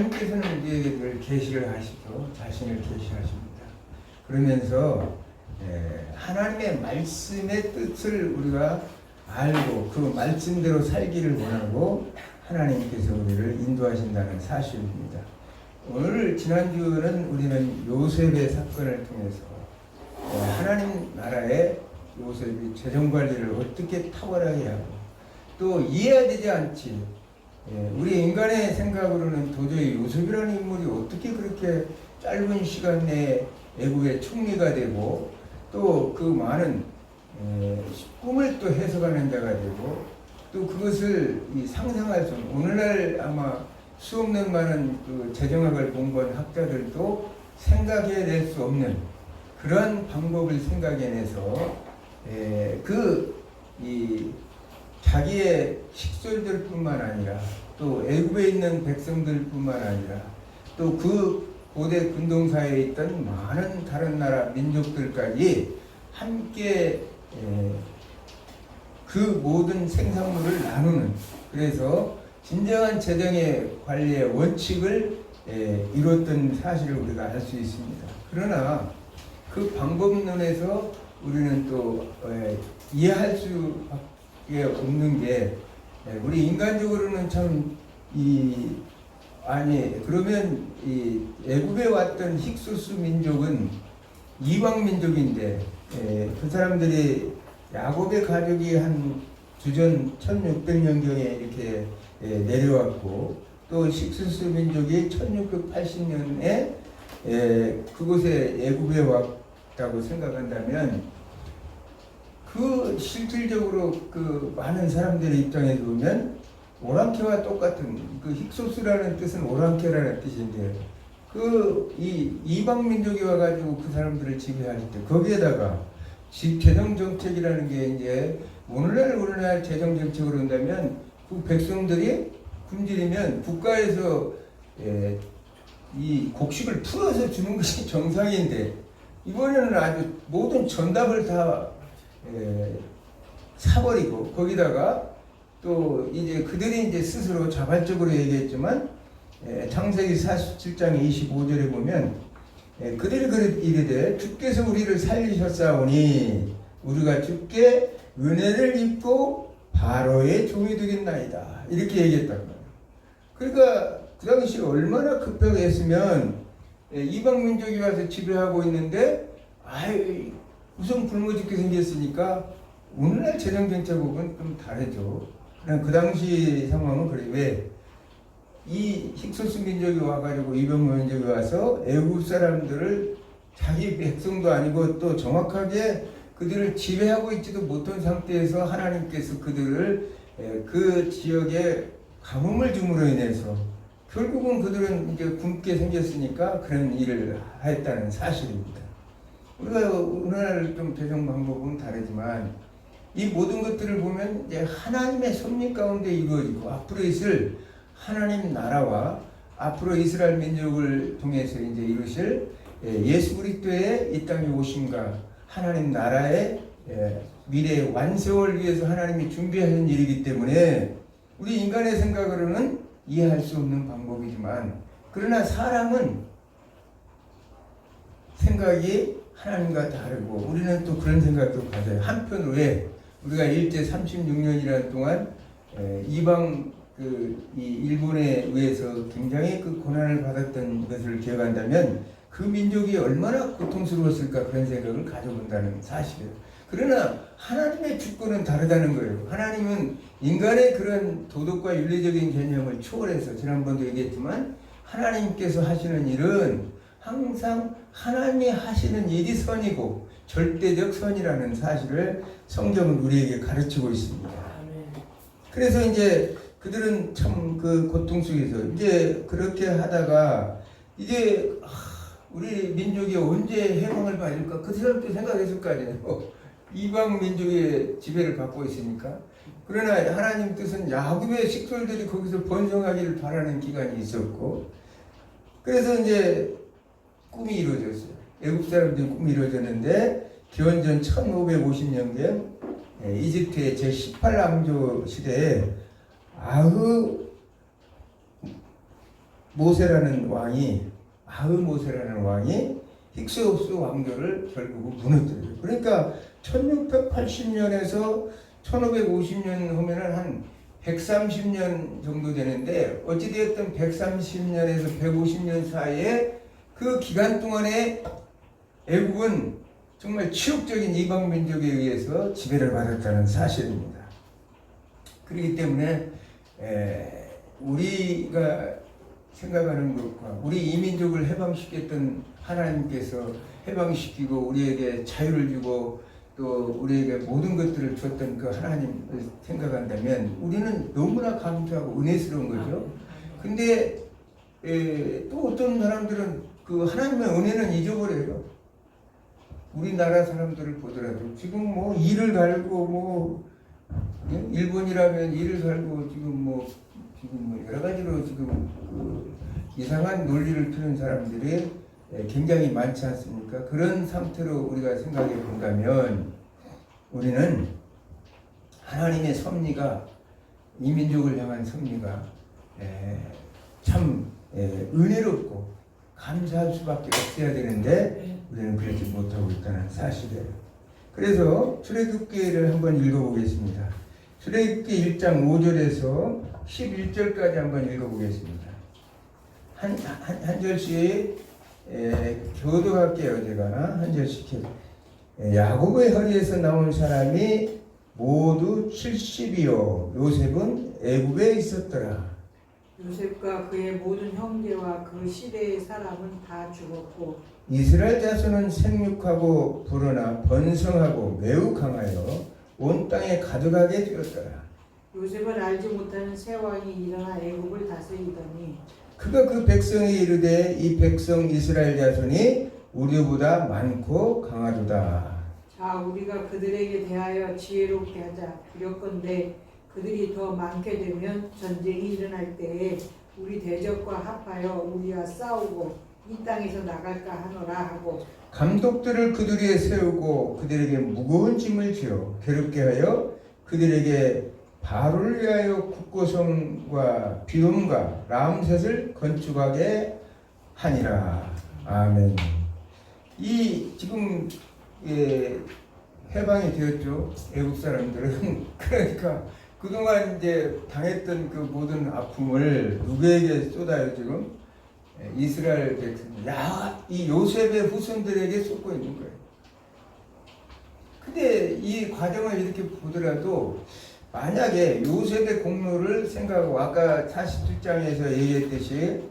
하나님께서는 우리에게 계시를 하시죠. 자신을 계시하십니다. 그러면서 하나님의 말씀의 뜻을 우리가 알고 그 말씀대로 살기를 원하고 하나님께서 우리를 인도하신다는 사실입니다. 오늘 지난주는 우리는 요셉의 사건을 통해서 하나님 나라의 요셉이 재정관리를 어떻게 탁월하게 하고 또 이해되지 않지, 우리 인간의 생각으로는 도저히 요셉이라는 인물이 어떻게 그렇게 짧은 시간 내에 애국의 총리가 되고 또 그 많은 꿈을 또 해석하는 자가 되고 또 그것을 상상할 수 없는, 오늘날 아마 수없는 많은 그 재정학을 공부한 학자들도 생각해낼 수 없는 그러한 방법을 생각해내서 자기의 식솔들뿐만 아니라 또 애굽에 있는 백성들뿐만 아니라 또 그 고대 근동사에 있던 많은 다른 나라 민족들까지 함께 그 모든 생산물을 나누는, 그래서 진정한 재정의 관리의 원칙을 이뤘던 사실을 우리가 알 수 있습니다. 그러나 그 방법론에서 우리는 또 이해할 수밖에 없는 게, 우리 인간적으로는 참 그러면 이 애굽에 왔던 힉소스 민족은 이방 민족인데 그 사람들이 야곱의 가족이 한 주전 1600년경에 이렇게 내려왔고 또 힉소스 민족이 1680년에 그곳에 애굽에 왔다고 생각한다면 그 실질적으로 그 많은 사람들의 입장에서 보면 오랑캐와 똑같은, 그 힉소스라는 뜻은 오랑캐라는 뜻인데 이 이방 민족이 와가지고 그 사람들을 지배할 때 거기에다가 재정 정책이라는 게 이제 오늘날 재정 정책으로 한다면 그 백성들이 굶주리면 국가에서 이 곡식을 풀어서 주는 것이 정상인데 이번에는 아주 모든 전답을 다 사버리고 거기다가 또 이제 그들이 이제 스스로 자발적으로 얘기했지만 창세기 47장 25절에 보면 그들이 이르되 주께서 우리를 살리셨사오니 우리가 주께 은혜를 입고 바로의 종이 되겠나이다, 이렇게 얘기했단 말이에요. 그러니까 그 당시 얼마나 급하게 했으면 이방 민족이 와서 지배하고 있는데 우선 굶어 죽게 생겼으니까 오늘날 재정 정책하고는 좀 다르죠. 그 당시 상황은 그래. 왜? 이 힉소스 민족이 와가지고 이방 민족이 와서 애굽 사람들을 자기 백성도 아니고 또 정확하게 그들을 지배하고 있지도 못한 상태에서 하나님께서 그들을 그 지역에 가뭄을 줌으로 인해서 결국은 그들은 이제 굶게 생겼으니까 그런 일을 했다는 사실입니다. 우리가 오늘 좀 재정 방법은 다르지만 이 모든 것들을 보면 이제 하나님의 섭리 가운데 이루어지고 앞으로 있을 하나님 나라와 앞으로 이스라엘 민족을 통해서 이제 이루실 예수 그리스도의 이 땅에 오심과 하나님 나라의 미래의 완성을 위해서 하나님이 준비하신 일이기 때문에 우리 인간의 생각으로는 이해할 수 없는 방법이지만, 그러나 사람은 생각이 하나님과 다르고 우리는 또 그런 생각도 가져요. 한편 왜 우리가 일제 36년이라는 동안 이방 이 일본에 의해서 굉장히 그 고난을 받았던 것을 기억한다면 그 민족이 얼마나 고통스러웠을까 그런 생각을 가져본다는 사실이에요. 그러나 하나님의 주권은 다르다는 거예요. 하나님은 인간의 그런 도덕과 윤리적인 개념을 초월해서, 지난번도 얘기했지만 하나님께서 하시는 일은 항상 하나님이 하시는 일이 선이고 절대적 선이라는 사실을 성경은 우리에게 가르치고 있습니다. 그래서 이제 그들은 참 그 고통 속에서 이제 그렇게 하다가 이제 우리 민족이 언제 해방을 받을까 그 사람도 생각했을 거 아니에요. 이방 민족의 지배를 받고 있으니까. 그러나 하나님 뜻은 야곱의 식솔들이 거기서 번성하기를 바라는 기간이 있었고, 그래서 이제 꿈이 이루어졌어요. 애굽 사람들의 꿈이 이루어졌는데 기원전 1550년경 이집트의 제18왕조 시대에 모세라는 왕이 아흐모세라는 왕이 힉스옵스 왕조를 결국 무너뜨려요. 그러니까 1680년에서 1550년 하면은 한 130년 정도 되는데 어찌되었든 130년에서 150년 사이에 그 기간 동안에 애국은 정말 치욕적인 이방 민족에 의해서 지배를 받았다는 사실입니다. 그렇기 때문에 우리가 생각하는 것과 우리 이민족을 해방시켰던 하나님께서 해방시키고 우리에게 자유를 주고 또 우리에게 모든 것들을 줬던 그 하나님을 생각한다면 우리는 너무나 감사하고 은혜스러운 거죠. 근데 또 어떤 사람들은 그 하나님의 은혜는 잊어버려요. 우리나라 사람들을 보더라도 지금 뭐 이를 갈고 뭐 일본이라면 이를 갈고 지금 뭐 여러 가지로 지금 그 이상한 논리를 피는 사람들이 굉장히 많지 않습니까? 그런 상태로 우리가 생각해 본다면 우리는 하나님의 섭리가 이민족을 향한 섭리가 참 은혜롭고 감사할 수밖에 없어야 되는데 우리는 그러지 못하고 있다는 사실이에요. 그래서 출애굽기를 한번 읽어보겠습니다. 출애굽기 1장 5절에서 11절까지 한번 읽어보겠습니다. 한 절씩 교도할게요. 제가 한 절씩. 야곱의 허리에서 나온 사람이 모두 70이요 요셉은 애굽에 있었더라. 요셉과 그의 모든 형제와 그 시대의 사람은 다 죽었고 이스라엘 자손은 생육하고 불어나 번성하고 매우 강하여 온 땅에 가득하게 되었더라. 요셉을 알지 못하는 새 왕이 일어나 애굽을 다스리더니 그가 그 백성에 이르되 이 백성 이스라엘 자손이 우리보다 많고 강하도다. 자 우리가 그들에게 대하여 지혜롭게 하자. 두렵건대 그들이 더 많게 되면 전쟁이 일어날 때에 우리 대적과 합하여 우리와 싸우고 이 땅에서 나갈까 하노라 하고 감독들을 그들 위에 세우고 그들에게 무거운 짐을 지어 괴롭게 하여 그들에게 바로를 위하여 국고성과 비돔과 람셋을 건축하게 하니라. 아멘. 이 지금 해방이 되었죠. 애국 사람들은 그러니까 그동안 이제 당했던 그 모든 아픔을 누구에게 쏟아요 지금? 이스라엘 백성, 이 요셉의 후손들에게 쏟고 있는 거예요. 근데 이 과정을 이렇게 보더라도 만약에 요셉의 공로를 생각하고 아까 47장에서 얘기했듯이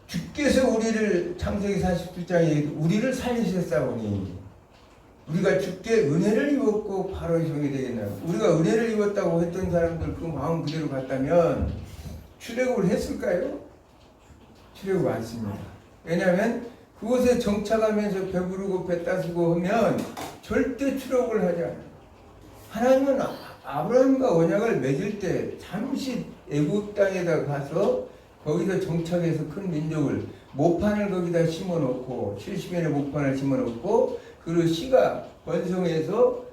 주께서 우리를 창세기 47장에 우리를 살리셨사오니 우리가 주께 은혜를 입었고 바로의 종이 되겠나. 우리가 은혜를 입었다고 했던 사람들 그 마음 그대로 갔다면 출애굽을 했을까요? 출애굽 않습니다. 왜냐하면 그곳에 정착하면서 배부르고 배 따스고 하면 절대 출애굽을 하지 않아요. 하나님은 아브라함과 언약을 맺을 때 잠시 애굽 땅에다 가서 거기서 정착해서 큰 민족을 모판을 거기다 심어놓고 70년의 모판을 심어놓고 그리고 씨가 번성해서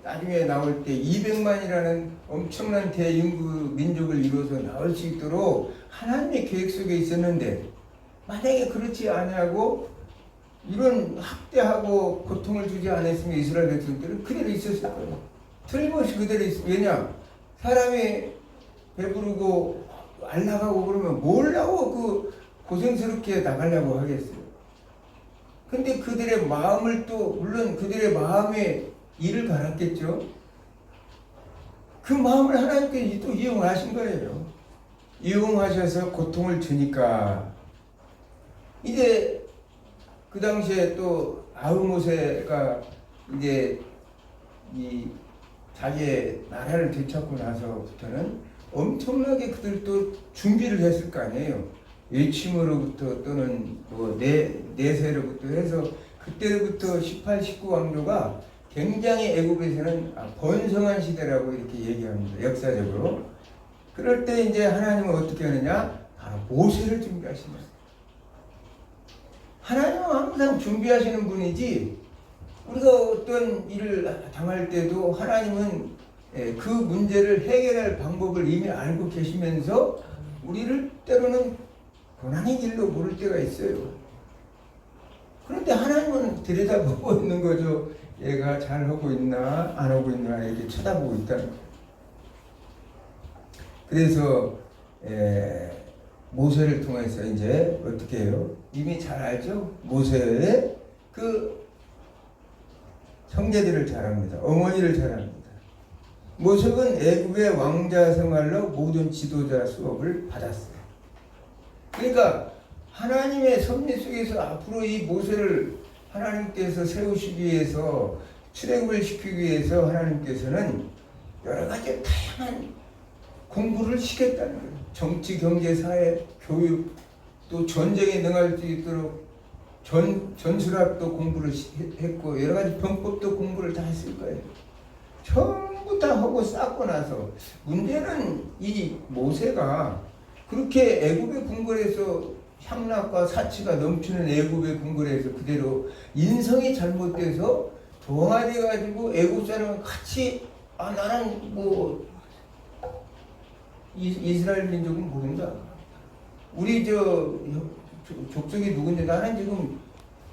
나중에 나올 때 200만이라는 엄청난 대인구 민족을 이루어서 나올 수 있도록 하나님의 계획 속에 있었는데 만약에 그렇지 아니하고 이런 학대하고 고통을 주지 않았으면 이스라엘 백성들은 그대로 있었을 거예요. 틀림없이 그대로 있어요. 왜냐? 사람이 배부르고 안 나가고 그러면 뭘 하고 그 고생스럽게 나가려고 하겠어요. 근데 그들의 마음을 또 물론 그들의 마음에 이를 갈았겠죠. 그 마음을 하나님께서 또 이용하신 거예요. 이용하셔서 고통을 주니까 이제 그 당시에 또 아흐모세가 이제 이 자기의 나라를 되찾고 나서부터는 엄청나게 그들도 준비를 했을 거 아니에요. 일침으로부터 또는 뭐 내세로부터 해서 그때부터 18, 19 왕조가 굉장히 애국에서는 번성한 시대라고 이렇게 얘기합니다. 역사적으로. 그럴 때 이제 하나님은 어떻게 하느냐? 바로 모세를 준비하시는 거예요. 하나님은 항상 준비하시는 분이지 우리가 어떤 일을 당할 때도 하나님은 그 문제를 해결할 방법을 이미 알고 계시면서 우리를 때로는 고난의 길로 모를 때가 있어요. 그런데 하나님은 들여다보고 있는 거죠. 얘가 잘하고 있나 안 하고 있나 이렇게 쳐다보고 있다는 거예요. 그래서 모세를 통해서 이제 어떻게 해요? 이미 잘 알죠? 모세의 그 형제들을 잘 압니다. 어머니를 잘 압니다. 모세는 애굽의 왕자 생활로 모든 지도자 수업을 받았어요. 그러니까 하나님의 섭리 속에서 앞으로 이 모세를 하나님께서 세우시기 위해서 출애굽을 시키기 위해서 하나님께서는 여러 가지 다양한 공부를 시켰다는 거예요. 정치, 경제, 사회, 교육, 또 전쟁에 능할 수 있도록 전술학도 공부를 했고 여러 가지 병법도 공부를 다 했을 거예요. 전부 다 하고 쌓고 나서 문제는 이 모세가 그렇게 애굽의 궁궐에서 향락과 사치가 넘치는 애굽의 궁궐에서 그대로 인성이 잘못돼서 동화돼 가지고 애굽 사람은 같이 나는 뭐 이스라엘 민족은 모른다. 우리 족속이 누군데 나는 지금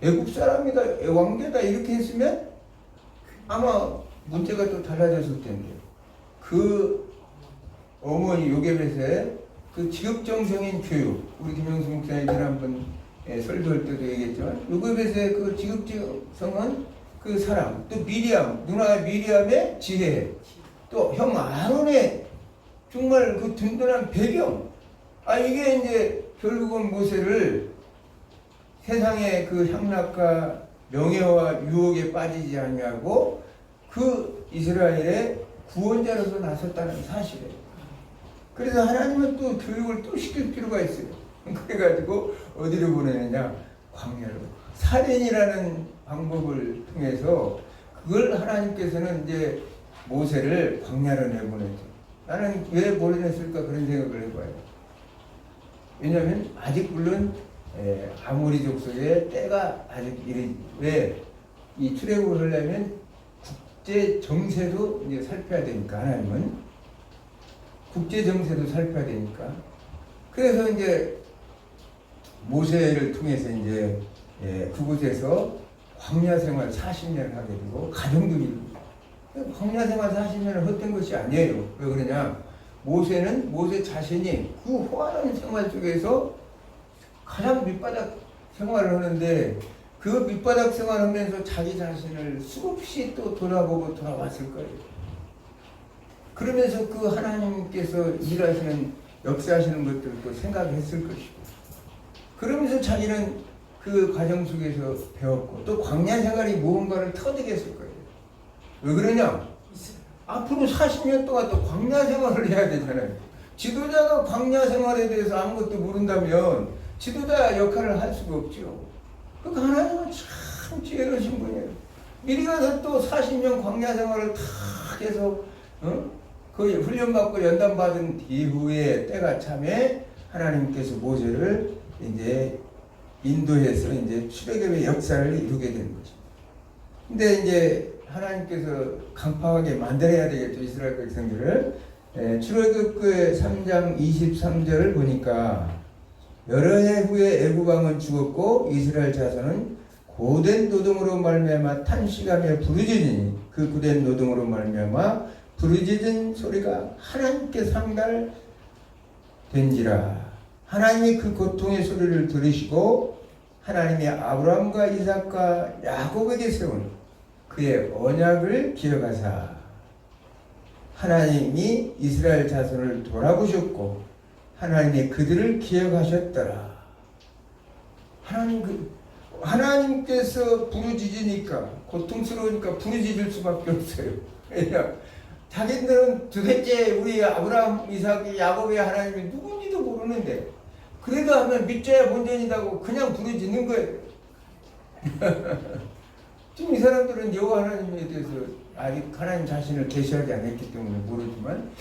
애굽 사람이다, 왕제다 이렇게 했으면 아마 문제가 또 달라졌을 텐데 그 어머니 요게벳의 그 지극정성인 교육, 우리 김영수 목사님 지난번 설교할 때도 얘기했지만 요게벳의 그 지극정성은 그 사람, 또 미리암, 누나 미리암의 지혜, 또 형 아론의 정말 그 든든한 배경. 이게 이제 결국은 모세를 세상의 그 향락과 명예와 유혹에 빠지지 않냐고 그 이스라엘의 구원자로서 나섰다는 사실이에요. 그래서 하나님은 또 교육을 또 시킬 필요가 있어요. 그래가지고 어디로 보내느냐? 광야로. 살인이라는 방법을 통해서 그걸 하나님께서는 이제 모세를 광야로 내보내죠. 나는 왜 보내냈을까 그런 생각을 해봐요. 왜냐하면 아직 물론 아모리 족속의 때가 아직 왜 이 출애굽을 하려면 국제 정세도 이제 살펴야 되니까 하나님은 국제 정세도 살펴야 되니까 그래서 이제 모세를 통해서 이제 그곳에서 광야 생활 40년을 하게 되고 가정도 이루고 광야 생활 40년을 헛된 것이 아니에요. 왜 그러냐? 모세 자신이 그 호화로운 생활 속에서 가장 밑바닥 생활을 하는데 그 밑바닥 생활하면서 자기 자신을 수없이 또 돌아보고 돌아왔을 거예요. 그러면서 그 하나님께서 일하시는 역사하시는 것들도 생각했을 것이고 그러면서 자기는 그 과정 속에서 배웠고 또 광야 생활이 무언가를 터득 했을 거예요. 왜 그러냐? 앞으로 40년 동안 또 광야 생활을 해야 되잖아요. 지도자가 광야 생활에 대해서 아무것도 모른다면 지도자 역할을 할 수가 없죠. 그러니까 하나님은 참 지혜로우신 분이에요. 미리 가서 또 40년 광야 생활을 다 해서 거의 훈련받고 연단받은 이후에 때가 참에 하나님께서 모세를 이제 인도해서 이제 출애굽의 역사를 이루게 된 거죠. 근데 이제 하나님께서 강팍하게 만들어야 되겠죠. 이스라엘 백성들을. 출애굽기 3장 23절을 보니까 여러 해 후에 애굽 왕은 죽었고 이스라엘 자손은 고된 노동으로 말미암아 탄식하며 부르짖으니 그 고된 노동으로 말미암아 부르짖은 소리가 하나님께 상달된지라. 하나님이 그 고통의 소리를 들으시고 하나님이 아브라함과 이삭과 야곱에게 세운 그의 언약을 기억하사 하나님이 이스라엘 자손을 돌아보셨고 하나님이 그들을 기억하셨더라. 하나님께서 부르짖으니까 고통스러우니까 부르짖을 수밖에 없어요. 왜냐 자기들은 도대체 우리 아브라함, 이삭, 야곱의 하나님이 누군지도 모르는데 그래도 하면 믿자야 본전이라고 그냥 부르짖는 거예요. 지금 이 사람들은 여호와 하나님에 대해서 아직 하나님 자신을 계시하지 않았기 때문에 모르지만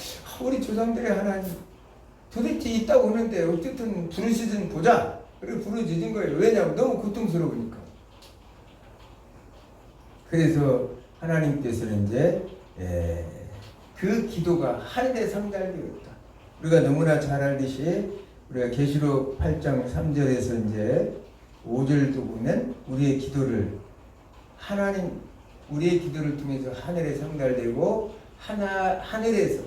우리 조상들의 하나님 도대체 있다고 하는데 어쨌든 부르짖은 보자. 그리고 부르짖은 거예요. 왜냐하면 너무 고통스러우니까. 그래서 하나님께서는 이제 그 기도가 하늘에 상달되었다. 우리가 너무나 잘 알듯이 우리가 계시록 8장 3절에서 이제 5절도 보면 우리의 기도를 통해서 하늘에 상달되고 하늘에서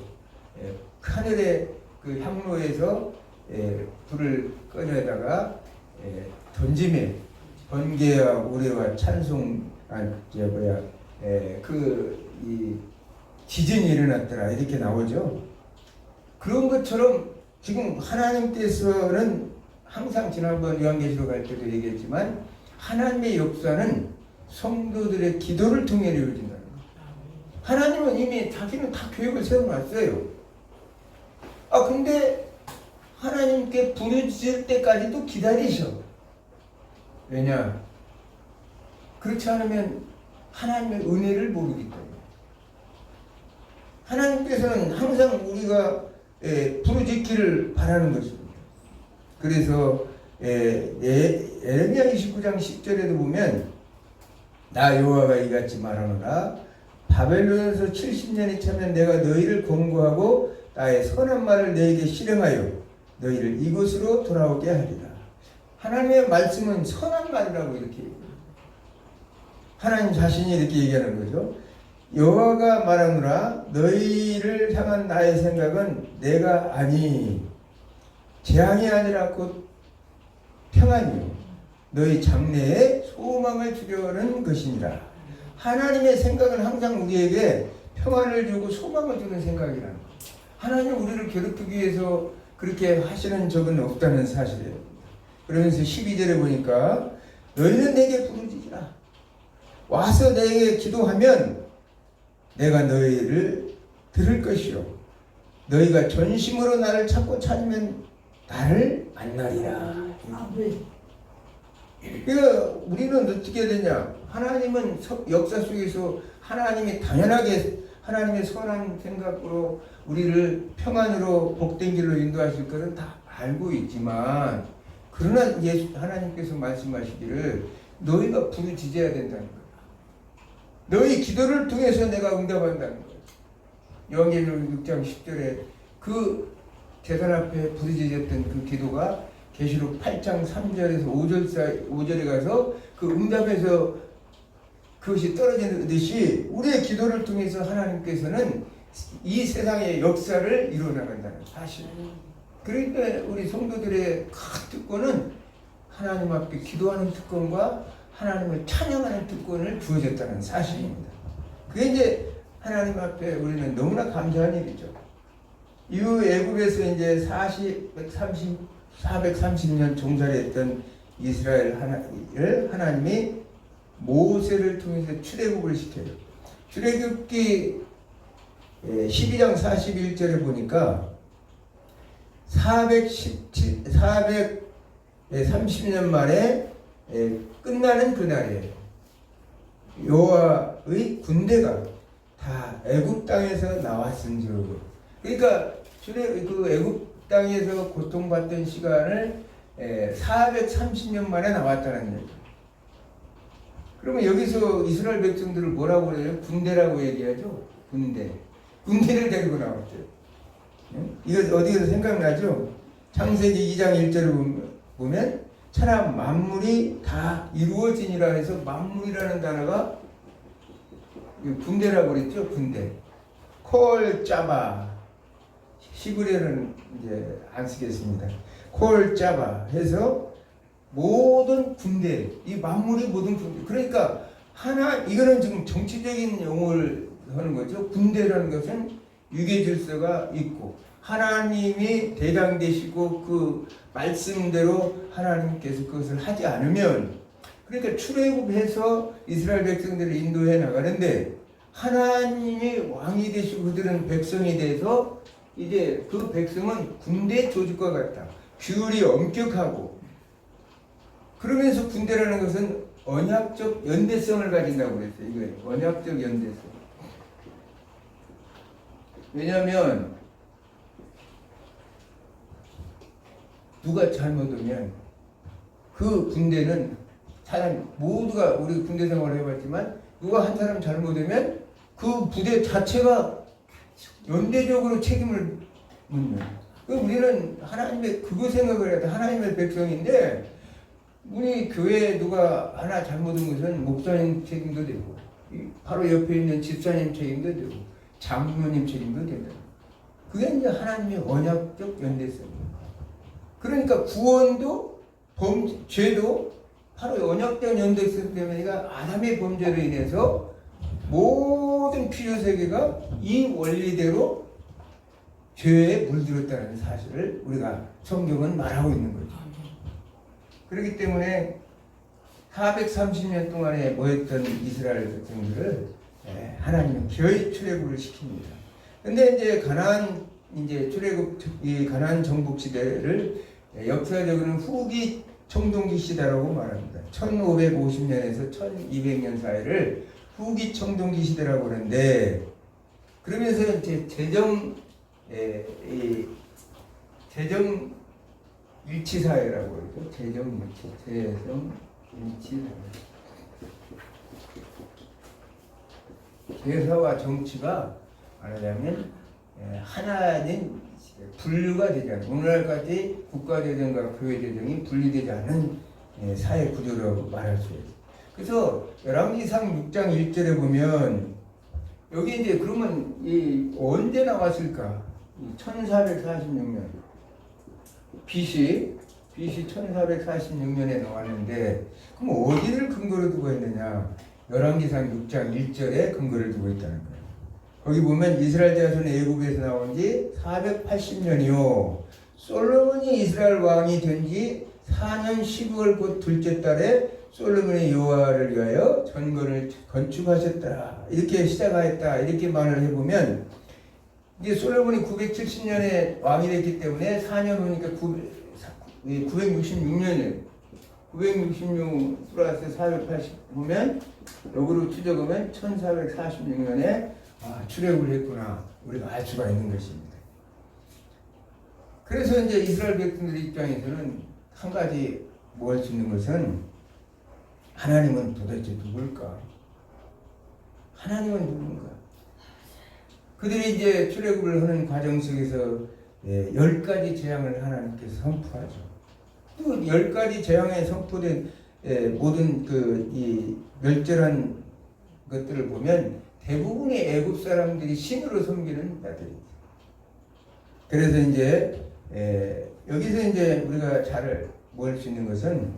하늘의 그 향로에서 불을 꺼내다가 던짐에 번개와 우레와 찬송 이 지진이 일어났더라 이렇게 나오죠. 그런 것처럼 지금 하나님께서는 항상 지난번 요한계시록 갈 때도 얘기했지만 하나님의 역사는 성도들의 기도를 통해 이루어진다는 거예요. 하나님은 이미 자기는 다 계획을 세워놨어요. 근데 하나님께 부르짖을 때까지도 기다리셔. 왜냐? 그렇지 않으면 하나님의 은혜를 모르기 때문에. 하나님께서는 항상 우리가 부르짖기를 바라는 것입니다. 그래서 에레미야 29장 10절에도 보면 나 여호와가 이같이 말하노라 바벨론에서 70년이 차면 내가 너희를 권고하고 나의 선한 말을 너희에게 실행하여 너희를 이곳으로 돌아오게 하리라. 하나님의 말씀은 선한 말이라고 이렇게 얘기해요. 하나님 자신이 이렇게 얘기하는 거죠. 여호와가 말하노라 너희를 향한 나의 생각은 내가 아니 재앙이 아니라 곧 평안이요 너희 장래에 소망을 주려는 것이니라. 하나님의 생각은 항상 우리에게 평안을 주고 소망을 주는 생각이라는 거예요. 하나님 우리를 괴롭히기 위해서 그렇게 하시는 적은 없다는 사실이에요. 그러면서 12절에 보니까 너희는 내게 부르짖으라. 와서 내게 기도하면 내가 너희를 들을 것이요 너희가 전심으로 나를 찾고 찾으면 나를 만나리라. 그러니까 우리는 어떻게 되냐? 하나님은 역사 속에서 하나님이 당연하게 하나님의 선한 생각으로 우리를 평안으로 복된 길로 인도하실 것은 다 알고 있지만 그러나 하나님께서 말씀하시기를 너희가 부르짖어야 된다는 거예요. 너희 기도를 통해서 내가 응답한다는 거예요. 요한계시록 6장 10절에 그 제단 앞에 부르짖었던 그 기도가 계시록 8장 3절에서 5절에 가서 그 응답에서 그것이 떨어지듯이 우리의 기도를 통해서 하나님께서는 이 세상의 역사를 이루어나간다는 사실. 그러니까 우리 성도들의 큰 특권은 하나님 앞에 기도하는 특권과 하나님을 찬양하는 특권을 주어졌다는 사실입니다. 그게 이제 하나님 앞에 우리는 너무나 감사한 일이죠. 이후 애굽에서 이제 430년 종살이했던 이스라엘 하나님이 모세를 통해서 출애굽을 시켜요. 출애굽기 12장 41절에 보니까 430년 만에 끝나는 그날이에요. 여호와의 군대가 다 애굽 땅에서 나왔은즉. 그러니까 그 애굽 땅에서 고통받던 시간을 430년 만에 나왔다는 얘기죠. 그러면 여기서 이스라엘 백성들을 뭐라고 그래요? 군대라고 얘기하죠. 군대를 데리고 나왔대요. 이거 어디에서 생각나죠? 창세기 2장 1절을 보면 차라 만물이 다 이루어지니라 해서 만물이라는 단어가 군대라고 그랬죠. 군대. 콜 짜바. 히브리어는 이제 안 쓰겠습니다. 콜 짜바 해서 모든 군대, 이 만물이 모든 군대. 그러니까 이거는 지금 정치적인 용어를 하는 거죠. 군대라는 것은 유계 질서가 있고 하나님이 대장되시고 그 말씀대로 하나님께서 그것을 하지 않으면, 그러니까 출애굽해서 이스라엘 백성들을 인도해 나가는데 하나님이 왕이 되시고 그들은 백성이 돼서 이제 그 백성은 군대 조직과 같다. 규율이 엄격하고, 그러면서 군대라는 것은 언약적 연대성을 가진다고 그랬어요. 이거예요. 언약적 연대성. 왜냐하면 누가 잘못하면 그 군대는 사람 모두가, 우리 군대 생활을 해봤지만 누가 한 사람 잘못하면 그 부대 자체가 연대적으로 책임을 묻는. 우리는 하나님의 그거 생각을 해야 돼. 하나님의 백성인데 우리 교회에 누가 하나 잘못한 것은 목사님 책임도 되고 바로 옆에 있는 집사님 책임도 되고 장로님 책임도 된다. 그게 이제 하나님의 언약적 연대성이에요. 그러니까 구원도 죄도 바로 언약적 연대성 때문에 아담의 범죄로 인해서 모든 필요 세계가 이 원리대로 죄에 물들었다는 사실을 우리가 성경은 말하고 있는 거죠. 그렇기 때문에 430년 동안에 모였던 이스라엘 백성들을 하나님은 기어이 출애굽을 시킵니다. 근데 이제 가나안 이 가나안 정복 시대를 역사적으로는 후기 청동기 시대라고 말합니다. 1550년에서 1200년 사이를 후기 청동기 시대라고 그러는데 그러면서 이제 재정 일치 사회라고 그러죠. 재정 일치 사회. 제사와 정치가 말하자면 하나는 분류가 되지 않아요. 오늘날까지 국가재정과 교회재정이 분리되지 않은 사회 구조라고 말할 수 있어요. 그래서 열왕기상 6장 1절에 보면 여기 이제 그러면 언제 나왔을까? 1446년 BC 1446년에 나왔는데 그럼 어디를 근거로 두고 했느냐? 열왕기상 6장 1절에 근거를 두고 있다는 거예요. 거기 보면 이스라엘 자손이 애굽에서 나온 지 480년이요. 솔로몬이 이스라엘 왕이 된 지 4년 12월 곧 둘째 달에 솔로몬의 여호와를 위하여 전거를 건축하셨더라. 이렇게 시작하였다. 이렇게 말을 해보면 이제 솔로몬이 970년에 왕이 됐기 때문에 4년 후니까 966년이에요. 966 플러스 480 보면 역으로 추적하면 1446년에 출애굽을 했구나. 우리가 알 수가 있는 것입니다. 그래서 이제 이스라엘 백성들 입장에서는 한 가지 뭐 할 수 있는 것은 하나님은 도대체 누굴까? 하나님은 누군가? 그들이 이제 출애굽을 하는 과정 속에서 10가지 재앙을 하나님께서 선포하죠. 또 10가지 재앙에 선포된 모든 이 멸절한 것들을 보면 대부분의 애굽 사람들이 신으로 섬기는 자들이죠. 그래서 이제 여기서 이제 우리가 잘 뭘 수 있는 것은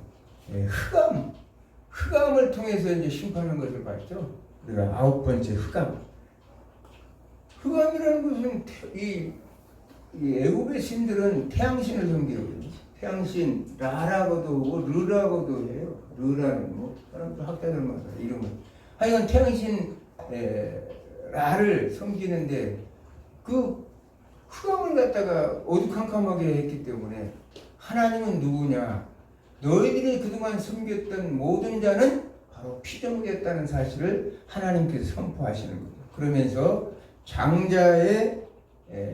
흑암을 통해서 이제 심판한 것을 봤죠. 우리가 9번째 흑암. 흑암이라는 것은 이 애굽의 신들은 태양신을 섬기거든요. 태양신 라라고도 하고 르라고도 해요. 르라는 뭐 사람들 학자들마다 이름을. 하여간 태양신 라를 섬기는데 그 흑암을 갖다가 어두컴컴하게 했기 때문에 하나님은 누구냐? 너희들이 그동안 섬겼던 모든 자는 바로 피조물이었다는 사실을 하나님께서 선포하시는 거죠. 그러면서 장자의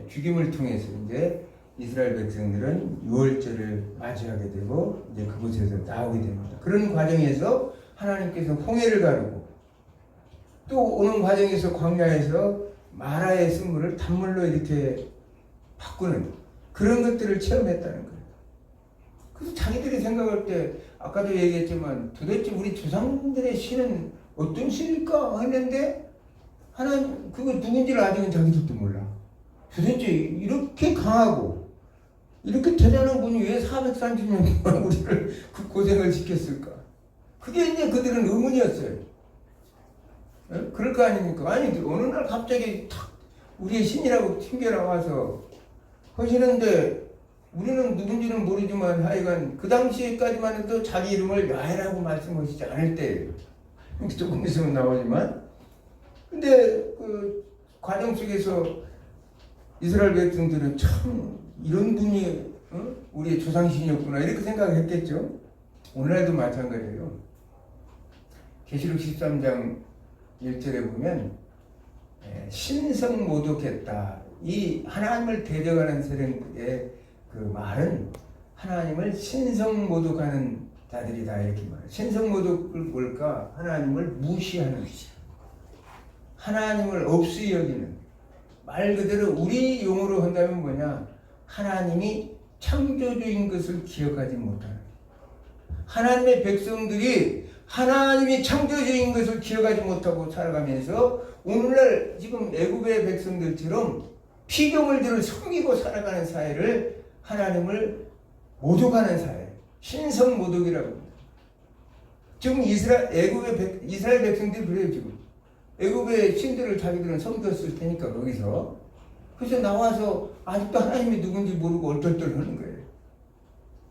죽임을 통해서 이제 이스라엘 백성들은 유월절을 맞이하게 되고 이제 그곳에서 나오게 됩니다. 그런 과정에서 하나님께서 홍해를 가르고 또 오는 과정에서 광야에서 마라의 쓴물을 단물로 이렇게 바꾸는 그런 것들을 체험했다는 거예요. 그래서 자기들이 생각할 때 아까도 얘기했지만 도대체 우리 조상들의 신은 어떤 신일까 했는데 하나님 그거 누군지를 아직은 자기들도 몰라. 도대체 이렇게 강하고 이렇게 대단한 분이 왜 430년 동안 우리를 그 고생을 시켰을까? 그게 이제 그들은 의문이었어요. 그럴 거 아닙니까? 아니 어느 날 갑자기 탁 우리의 신이라고 튕겨나와서 하시는데 우리는 누군지는 모르지만 하여간 그 당시에까지만 해도 자기 이름을 야훼라고 말씀하시지 않을 때예요. 조금 있으면 나오지만 근데 그 과정 속에서 이스라엘 백성들은 참 이런 분이 우리의 조상신이었구나 이렇게 생각했겠죠. 오늘날도 마찬가지예요. 계시록 13장 1절에 보면 신성모독했다. 이 하나님을 대적하는 세력의 그 말은 하나님을 신성모독하는 자들이다 이렇게 말해요. 신성모독을 뭘까? 하나님을 무시하는, 하나님을 없이 여기는, 말 그대로 우리 용어로 한다면 뭐냐? 하나님이 창조주인 것을 기억하지 못하는, 하나님의 백성들이 하나님이 창조주인 것을 기억하지 못하고 살아가면서 오늘날 지금 애굽의 백성들처럼 피조물들을 섬기고 살아가는 사회를 하나님을 모독하는 사회, 신성 모독이라고 합니다. 지금 이스라엘 백성들이 그래요. 지금 애굽의 신들을 자기들은 섬겼을 테니까 거기서, 그래서 나와서 아직도 하나님이 누군지 모르고 얼떨떨 하는 거예요.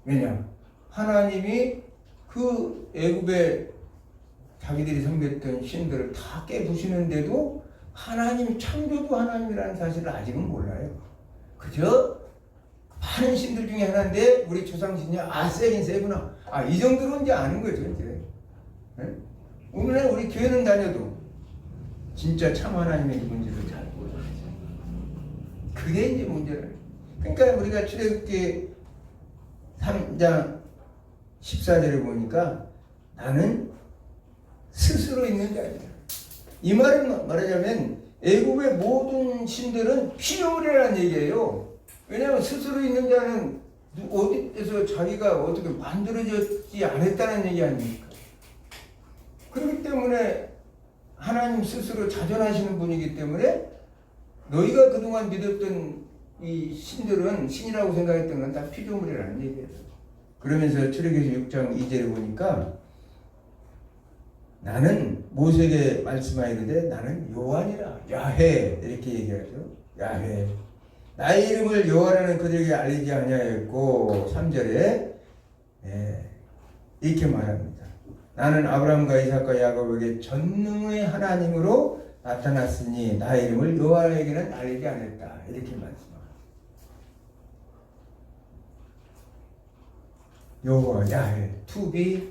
왜냐? 하나님이 그 애굽의 자기들이 섬겼던 신들을 다 깨부시는데도 하나님, 창조주 하나님이라는 사실을 아직은 몰라요. 그저 많은 신들 중에 하나인데 우리 조상신이 세긴 세구나. 이 정도로 이제 아는 거죠. 이제 오늘날 우리 교회는 다녀도 진짜 참 하나님의 누군지를 잘 모르죠. 그게 이제 문제라요. 그러니까 우리가 출애굽기 3장 14절에 보니까 나는 스스로 있는 자이다. 이 말은 말하자면 애굽의 모든 신들은 피조물이라는 얘기예요. 왜냐하면 스스로 있는 자는 어디에서 자기가 어떻게 만들어졌지 않았다는 얘기 아닙니까? 그렇기 때문에 하나님 스스로 자존하시는 분이기 때문에 너희가 그동안 믿었던 이 신들은 신이라고 생각했던 건 다 피조물이라는 얘기예요. 그러면서 출애굽기 6장 2절에 보니까 나는 모세에게 말씀하이르되 나는 여호와니라, 야훼, 이렇게 얘기하죠. 야훼, 나의 이름을 여호와라는 그들에게 알리지 아니하였고, 3절에 이렇게 말합니다. 나는 아브라함과 이삭과 야곱에게 전능의 하나님으로 나타났으니 나의 이름을 여호와에게는 알리지 않았다, 이렇게 말씀합니다. 여호와, 야훼, to be,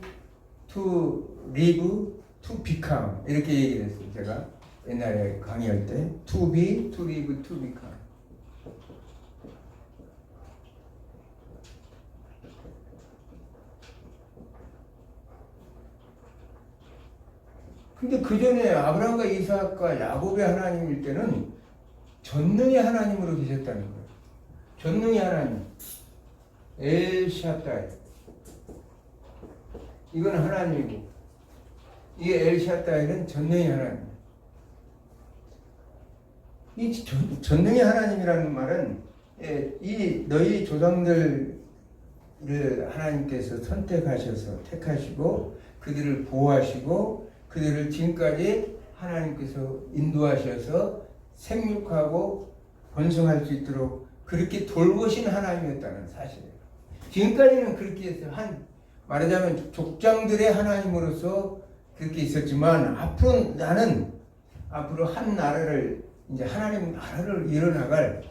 to live, to become, 이렇게 얘기를 했어요. 제가 옛날에 강의할 때 to be, to live, to become. 근데 그 전에 아브라함과 이삭과 야곱의 하나님일 때는 전능의 하나님으로 계셨다는 거예요. 전능의 하나님, 엘샤다이, 이건 하나님이고, 이게 엘샤다이는 전능의 하나님. 이 전능의 하나님이라는 말은 이 너희 조상들을 하나님께서 선택하셔서 택하시고 그들을 보호하시고 그들을 지금까지 하나님께서 인도하셔서 생육하고 번성할 수 있도록 그렇게 돌보신 하나님이었다는 사실이에요. 지금까지는 그렇게 해서 말하자면 족장들의 하나님으로서 그렇게 있었지만 앞으로 한 나라를, 이제 하나님 나라를 이뤄나갈,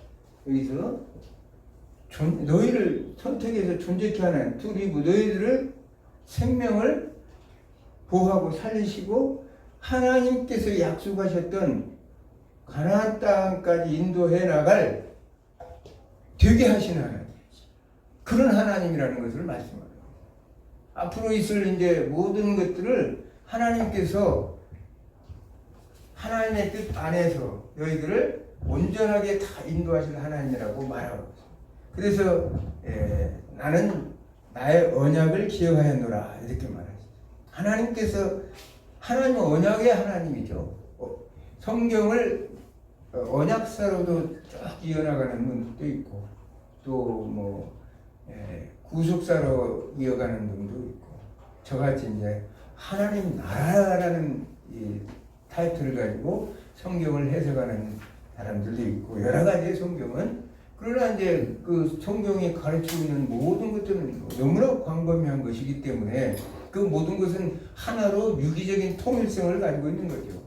여기서 너희를 선택해서 존재케 하는 투리브, 너희들을 생명을 보호하고 살리시고 하나님께서 약속하셨던 가나안 땅까지 인도해 나갈 되게 하시는 하나님, 그런 하나님이라는 것을 말씀합니다. 앞으로 있을 이제 모든 것들을 하나님께서 하나님의 뜻 안에서 너희들을 온전하게 다 인도하실 하나님이라고 말하고 있습니다. 그래서 나는 나의 언약을 기억하였노라, 이렇게 말하죠. 하나님께서, 하나님은 언약의 하나님이죠. 성경을 언약사로도 쭉 이어나가는 분도 있고, 또 구속사로 이어가는 분도 있고, 저같이 이제 하나님 나라라는 이 타이틀을 가지고 성경을 해석하는 사람들도 있고, 여러 가지의 성경은, 그러나 이제 그 성경이 가르치고 있는 모든 것들은 너무나 광범위한 것이기 때문에 그 모든 것은 하나로 유기적인 통일성을 가지고 있는 거죠.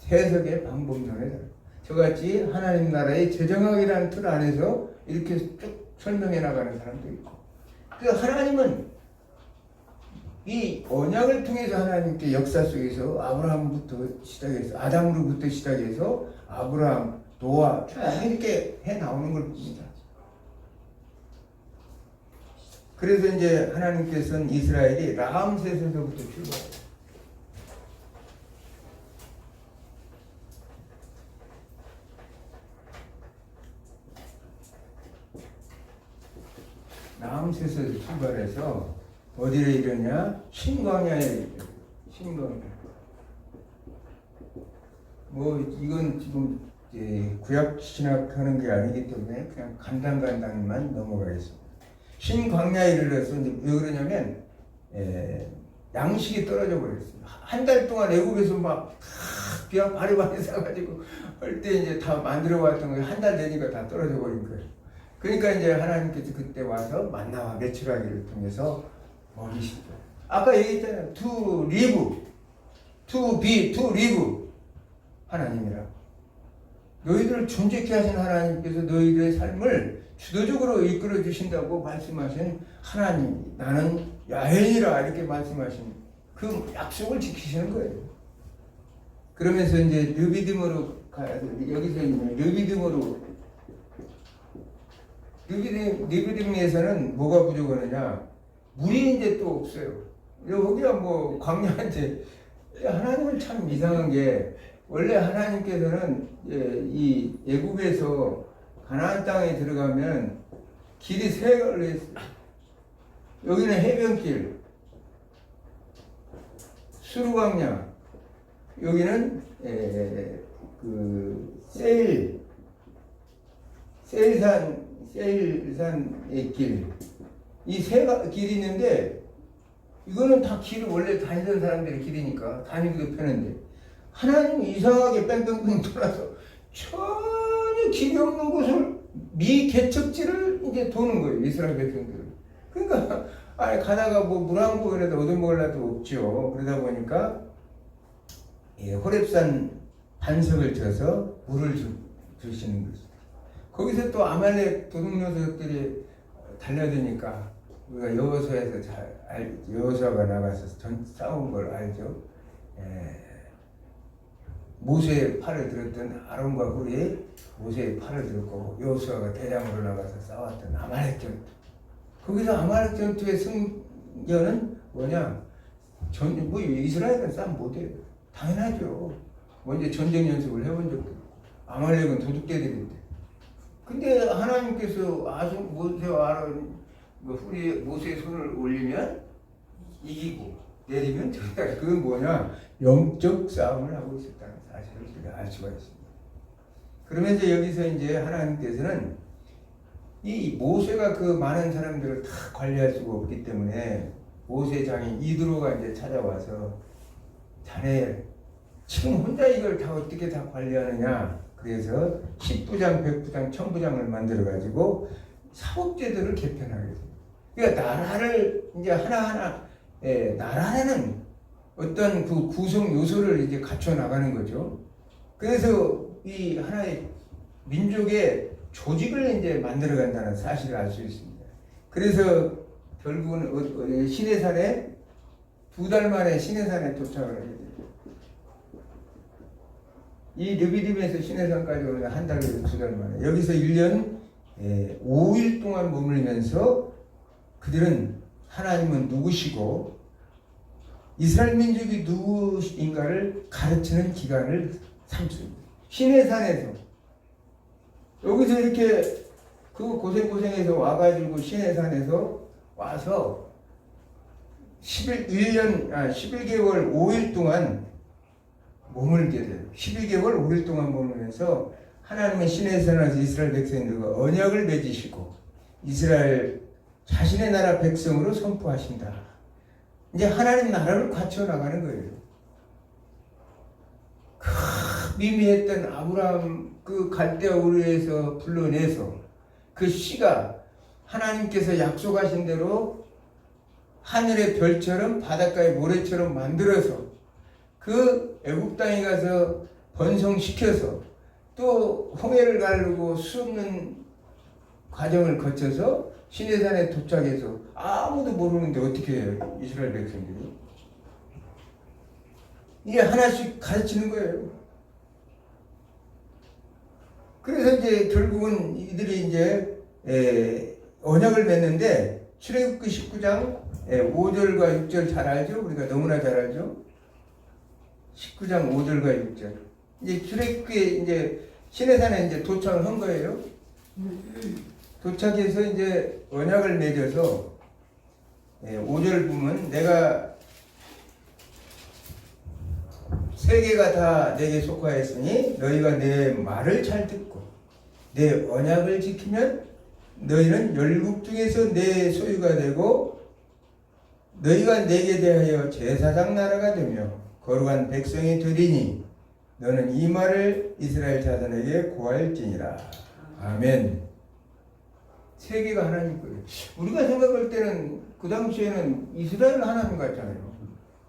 해석의 방법론에 따라 저같이 하나님 나라의 제정학이라는 틀 안에서 이렇게 쭉 설명해 나가는 사람도 있고, 그 하나님은 이 언약을 통해서 하나님께 역사 속에서 아브라함부터 시작해서 아담으로부터 시작해서 아브라함, 노아 쭉 이렇게 해 나오는 걸 봅니다. 그래서 이제 하나님께서는 이스라엘이 라암세스에서부터 출발해요. 출발해서 어디를 이르냐? 신광야에 이르러. 신광야. 뭐 이건 지금 구약 신학하는 게 아니기 때문에 그냥 간단간단히만 넘어가겠습니다. 신광야에 이르러서 이제 왜 그러냐면 양식이 떨어져 버렸어요. 한 달 동안 애굽에서 막 그냥 바리바리 사가지고 할 때 이제 다 만들어 왔던 거 한 달 되니까 다 떨어져 버린 거예요. 그러니까 이제 하나님께서 그때 와서 만나와 메추라기를 통해서 먹이시죠. 아까 얘기했잖아요. to live, to be, to live 하나님이라. 너희들을 존재케 하신 하나님께서 너희들의 삶을 주도적으로 이끌어 주신다고 말씀하신 하나님, 나는 야훼니라 이렇게 말씀하신 그 약속을 지키시는 거예요. 그러면서 이제 르비딤으로 가야 돼. 여기서 이제 르비딤에서는 뭐가 부족하느냐? 물이 이제 또 없어요. 여기가 뭐 광야인데 하나님은 참 이상한 게 원래 하나님께서는 이 애굽에서 가나안 땅에 들어가면 길이 세 갈로 있어요. 여기는 해변길, 수르광야, 여기는 그 세일산의 길, 이 세 길이 있는데 이거는 다 길을 원래 다니던 사람들의 길이니까 다니기도 편한데 하나님이 이상하게 뺑뺑뺑 돌아서 전혀 길이 없는 곳을 미개척지를 이제 도는 거예요. 이스라엘 백성들은. 그러니까 아니 가다가 뭐 물 한 모금이라도 얻어먹으려도 없죠. 그러다 보니까 호렙산 반석을 쳐서 물을 주시는 거죠. 거기서 또 아말렉 도둑녀석들이 달려드니까 우리가 여호수아에서 잘 알죠. 여호수아가 나가서 싸운 걸 알죠. 모세의 팔을 들었던 아론과 훌이 모세의 팔을 들었고 여호수아가 대장으로 나가서 싸웠던 아말렉 전투. 거기서 아말렉 전투의 승려는 뭐냐? 뭐 이스라엘은 싸움 못해요. 당연하죠. 먼저 전쟁 연습을 해본 적도 없고 아말렉은 도둑개들인데. 근데 하나님께서 모세와 아론, 훌이 모세의 손을 올리면 이기고 내리면 저기다. 그건 뭐냐? 영적 싸움을 하고 있었다는 사실을 우리가 알 수가 있습니다. 그러면서 여기서 이제 하나님께서는 이 모세가 그 많은 사람들을 다 관리할 수가 없기 때문에 모세 장인 이드로가 이제 찾아와서 자네 지금 혼자 이걸 다 어떻게 다 관리하느냐. 그래서 10부장, 100부장, 1000부장을 만들어 가지고 사법제도를 개편하겠습니다. 그러니까 나라를 이제 하나하나 나라라는 어떤 그 구성 요소를 이제 갖춰 나가는 거죠. 그래서 이 하나의 민족의 조직을 이제 만들어 간다는 사실을 알 수 있습니다. 그래서 결국은 시내산에 2달 만에 시내산에 도착을 하게 됩니다. 이 르비딤에서 시내산까지 오는 한 달에서 2달 만에 여기서 1년 5일 동안 머물면서 그들은 하나님은 누구시고 이스라엘 민족이 누구인가를 가르치는 기간을 삼습니다. 시내산에서 여기서 이렇게 그 고생해서 와가지고 시내산에서 와서 11개월 5일 동안 머물게 돼요. 11개월 5일 동안 머물면서 하나님의 시내산에서 이스라엘 백성들과 언약을 맺으시고 이스라엘 자신의 나라 백성으로 선포하신다. 이제 하나님 나라를 갖춰 나가는 거예요. 미미했던 아브라함 그 갈대아 우르에서 불러내서 그 씨가 하나님께서 약속하신 대로 하늘의 별처럼 바닷가의 모래처럼 만들어서 그 애굽 땅에 가서 번성시켜서 또 홍해를 가르고 수없는 과정을 거쳐서 시내산에 도착해서 아무도 모르는데 어떻게 해요? 이스라엘 백성들이. 이게 하나씩 가르치는 거예요. 그래서 이제 결국은 이들이 이제 언약을 맺는데 출애굽기 19장 5절과 6절 잘 알죠? 우리가 너무나 잘 알죠? 19장 5절과 6절. 이제 출애굽기에 이제 시내산에 이제 도착을 한 거예요. 도착해서 이제 언약을 맺어서 5절 보면 내가 세계가 다 내게 속하였으니 너희가 내 말을 잘 듣고 내 언약을 지키면 너희는 열국 중에서 내 소유가 되고 너희가 내게 대하여 제사장 나라가 되며 거룩한 백성이 되리니 너는 이 말을 이스라엘 자손에게 고할지니라. 아멘. 세계가 하나님 거예요. 우리가 생각할 때는 그 당시에는 이스라엘 하나님 같잖아요.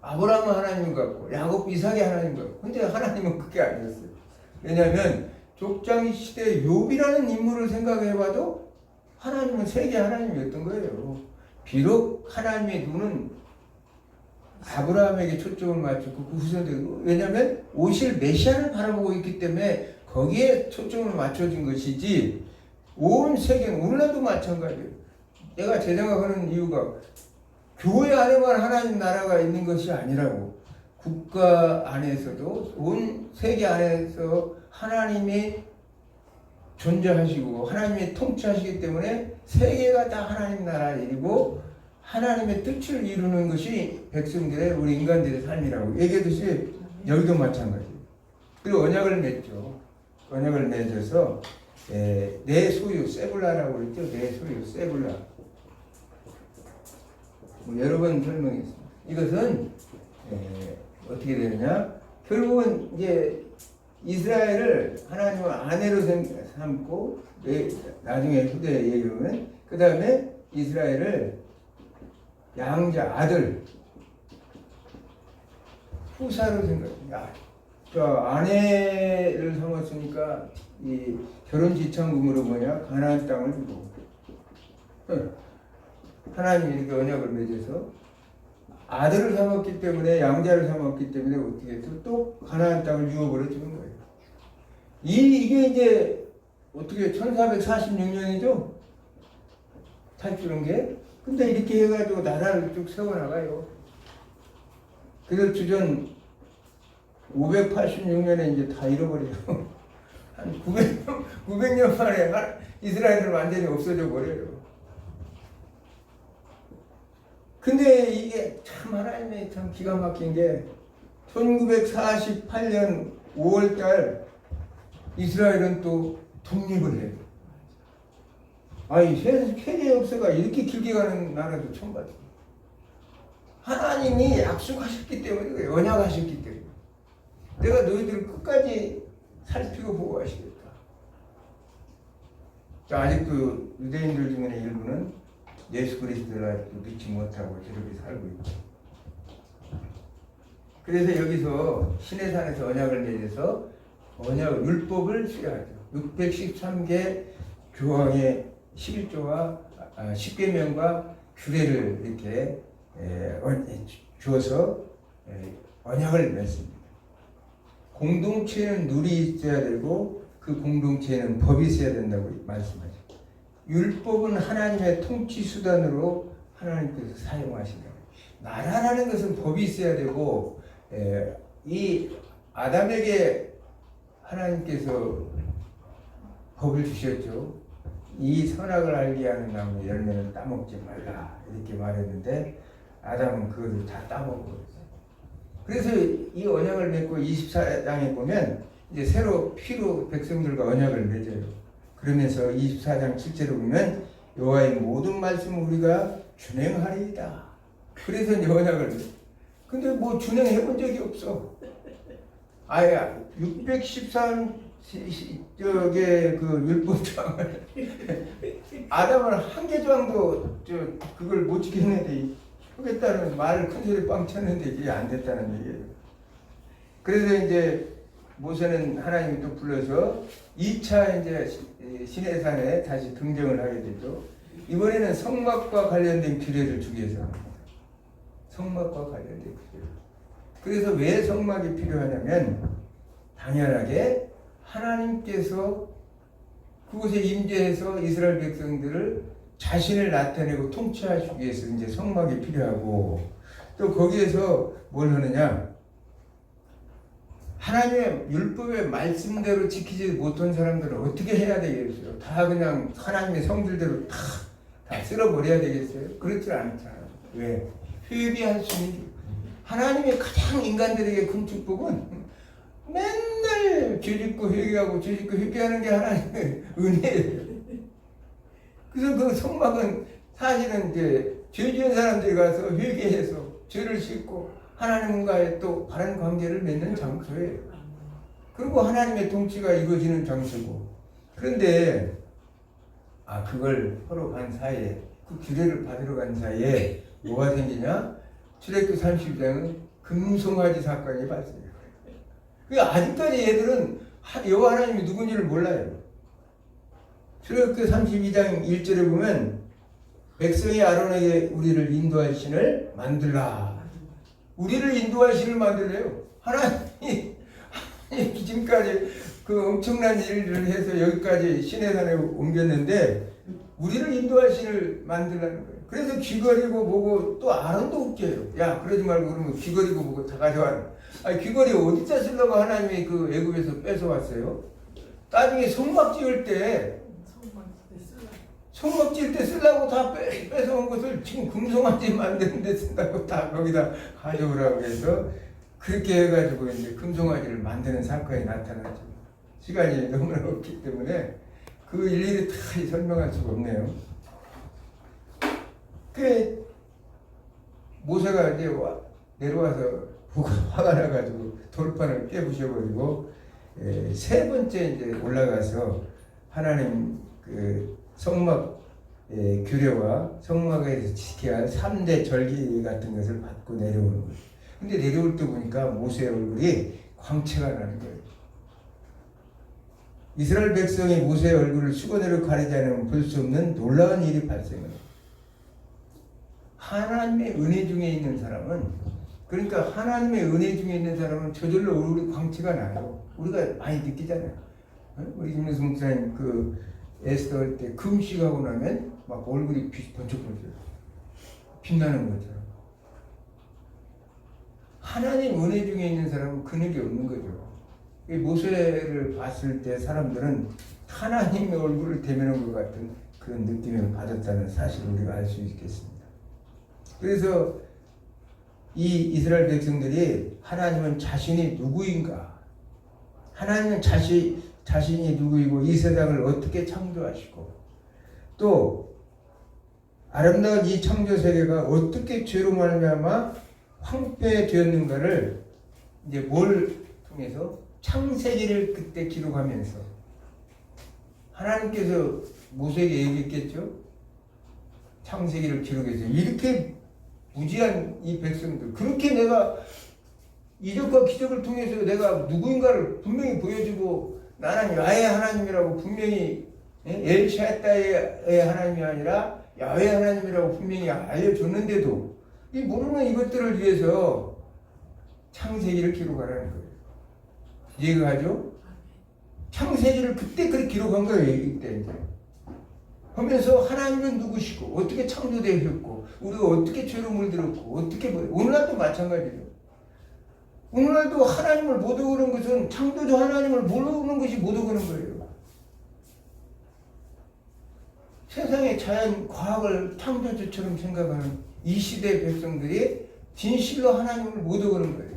아브라함은 하나님 같고 야곱 이삭이 하나님 같고 근데 하나님은 그게 아니었어요. 왜냐하면 족장 시대 욥이라는 인물을 생각해봐도 하나님은 세계 하나님이었던 거예요. 비록 하나님의 눈은 아브라함에게 초점을 맞췄고 그 후손들 왜냐하면 오실 메시아를 바라보고 있기 때문에 거기에 초점을 맞춰준 것이지 온 세계는 오늘날도 마찬가지예요. 내가 제 생각하는 이유가 교회 안에만 하나님 나라가 있는 것이 아니라고 국가 안에서도 온 세계 안에서 하나님이 존재하시고 하나님이 통치하시기 때문에 세계가 다 하나님 나라 일이고 하나님의 뜻을 이루는 것이 백성들의 우리 인간들의 삶이라고 얘기했듯이 여기도 마찬가지예요. 그리고 언약을 맺죠. 언약을 맺어서 내 소유 세불라라고 그랬죠. 내 소유 세불라. 여러 번 설명했습니다. 이것은 어떻게 되느냐? 결국은 이제 이스라엘을 하나님의 아내로 삼고 나중에 후대에 얘기하면 그 다음에 이스라엘을 양자 아들 후사로 생각해요. 저 아내를 삼았으니까 이 결혼 지참금으로 뭐냐 가나안 땅을 주고 하나님이 이렇게 언약을 맺어서 아들을 삼았기 때문에 양자를 삼았기 때문에 어떻게 해서 또 가나안 땅을 유업으로 주는 거예요. 이게 이제 어떻게 1446년이죠? 탈출한 게. 근데 이렇게 해가지고 나라를 쭉 세워나가요. 그래서 주전 586년에 이제 다 잃어버려요. 한 900년 만에 이스라엘은 완전히 없어져 버려요. 근데 이게 참 하나님의 참 기가 막힌 게 1948년 5월달 이스라엘은 또 독립을 해요. 아니 세계 역사가 이렇게 길게 가는 나라도 처음 봤어요. 하나님이 약속하셨기 때문에 그래요. 언약하셨기 때문에 내가 너희들을 끝까지 살피고 보호하시겠다. 아직도 유대인들 중에 일부는 예수 그리스도를 아직도 믿지 못하고 저렇게 살고 있죠. 그래서 여기서 시내산에서 언약을 맺어서 언약 율법을 수여하죠. 613개 조항의 11조와 10계명과 규례를 이렇게 주어서 언약을 맺습니다. 공동체는 룰이 있어야 되고 그 공동체에는 법이 있어야 된다고 말씀하죠. 율법은 하나님의 통치 수단으로 하나님께서 사용하신다. 나라라는 것은 법이 있어야 되고 이 아담에게 하나님께서 법을 주셨죠. 이 선악을 알게 하는 나무 열매는 따먹지 말라 이렇게 말했는데 아담은 그것을 다 따먹었어요. 그래서 이 언약을 맺고 24장에 보면 이제 새로 피로 백성들과 언약을 맺어요. 그러면서 24장 7절에 보면 여호와의 모든 말씀을 우리가 준행하리이다. 그래서 이제 언약을 근데 뭐 준행해 본 적이 없어. 아예 613쪽의 그 율법장을 아담은 한 개 조항도 그걸 못 지켰는데 하겠다는 말을 큰 소리 빵 쳤는데 이게 안 됐다는 얘기예요. 그래서 이제 모세는 하나님이 또 불러서 2차 이제 시내산에 다시 등정을 하게 되죠. 이번에는 성막과 관련된 규례를 주기 위해서 합니다. 성막과 관련된 규례. 그래서 왜 성막이 필요하냐면 당연하게 하나님께서 그곳에 임재해서 이스라엘 백성들을 자신을 나타내고 통치하시기 위해서 이제 성막이 필요하고 또 거기에서 뭘 하느냐 하나님의 율법의 말씀대로 지키지 못한 사람들은 어떻게 해야 되겠어요? 다 그냥 하나님의 성질대로 다 쓸어버려야 되겠어요? 그렇지 않잖아요. 왜? 회개할 수 있는 게 하나님의 가장 인간들에게 큰 축복은 맨날 죄짓고 회개하고 죄짓고 회개하는 게 하나님의 은혜예요. 그래서 그 성막은 사실은 이제 죄 지은 사람들이 가서 회개해서 죄를 씻고 하나님과의 또 바른 관계를 맺는 장소예요. 그리고 하나님의 통치가 이루어지는 장소고. 그런데 그걸 하러 간 사이에 그 규례를 받으러 간 사이에 뭐가 생기냐? 출애굽기 32장은 금송아지 사건이 발생해요. 아직까지 얘들은 여호와 하나님이 누군지를 몰라요. 출애굽기 32장 1절에 보면 백성이 아론에게 우리를 인도할 신을 만들라. 우리를 인도할 신을 만들래요. 하나님이 지금까지 그 엄청난 일을 해서 여기까지 시내산에 옮겼는데 우리를 인도할 신을 만들라는 거예요. 그래서 귀걸이고 뭐고 또 아론도 웃겨요. 야 그러지 말고 그러면 귀걸이고 뭐고 다 가져와라. 귀걸이 어디다 쓰려고 하나님이 그 애굽에서 뺏어왔어요? 나중에 성막 지을 때 쓰려고 다 뺏어온 것을 지금 금송아지 만드는 데 쓴다고 다 거기다 가져오라고 해서 그렇게 해가지고 이제 금송아지를 만드는 사건이 나타나죠. 시간이 너무나 없기 때문에 그 일일이 다 설명할 수가 없네요. 그 모세가 이제 내려와서 보고 화가 나가지고 돌판을 깨부셔버리고 세 번째 이제 올라가서 하나님 그 성막 규례와 성막에서 지켜야 할 3대 절기 같은 것을 받고 내려오는 거예요. 근데 내려올 때 보니까 모세의 얼굴이 광채가 나는 거예요. 이스라엘 백성이 모세의 얼굴을 수건으로 가리지 않으면 볼 수 없는 놀라운 일이 발생해요. 하나님의 은혜 중에 있는 사람은, 그러니까 하나님의 은혜 중에 있는 사람은 저절로 얼굴이 광채가 나요. 우리가 많이 느끼잖아요. 우리 김문수 목사님 그 에스더 할 때 금식하고 나면 막 얼굴이 번쩍번쩍 빛나는 것처럼. 하나님 은혜 중에 있는 사람은 그늘이 없는 거죠. 모세를 봤을 때 사람들은 하나님의 얼굴을 대면한 것 같은 그런 느낌을 받았다는 사실을 우리가 알 수 있겠습니다. 그래서 이 이스라엘 백성들이 하나님은 자신이 누구인가, 하나님은 자신이 누구이고 이 세상을 어떻게 창조하시고 또 아름다운 이 창조 세계가 어떻게 죄로 말미암아 황폐되었는가를 이제 뭘 통해서 창세기를 그때 기록하면서 하나님께서 모세에게 얘기했겠죠. 창세기를 기록해서 이렇게 무지한 이 백성들, 그렇게 내가 이적과 기적을 통해서 내가 누구인가를 분명히 보여주고 나는 야훼 하나님이라고 분명히 엘샤다의 하나님이 아니라 야훼 하나님이라고 분명히 알려줬는데도 이 모르는 이것들을 위해서 창세기를 기록하라는 거예요. 이해가 가죠? 창세기를 그때 그렇게 기록한 거예요. 이때 이제 하면서 하나님은 누구시고 어떻게 창조되셨고 우리가 어떻게 죄로 물들었고 어떻게 오늘날도 마찬가지예요. 오늘날도 하나님을 못 오는 것은 창조주 하나님을 모르는 것이 못 오는 거예요. 세상의 자연 과학을 창조주처럼 생각하는 이 시대 백성들이 진실로 하나님을 못 오는 거예요.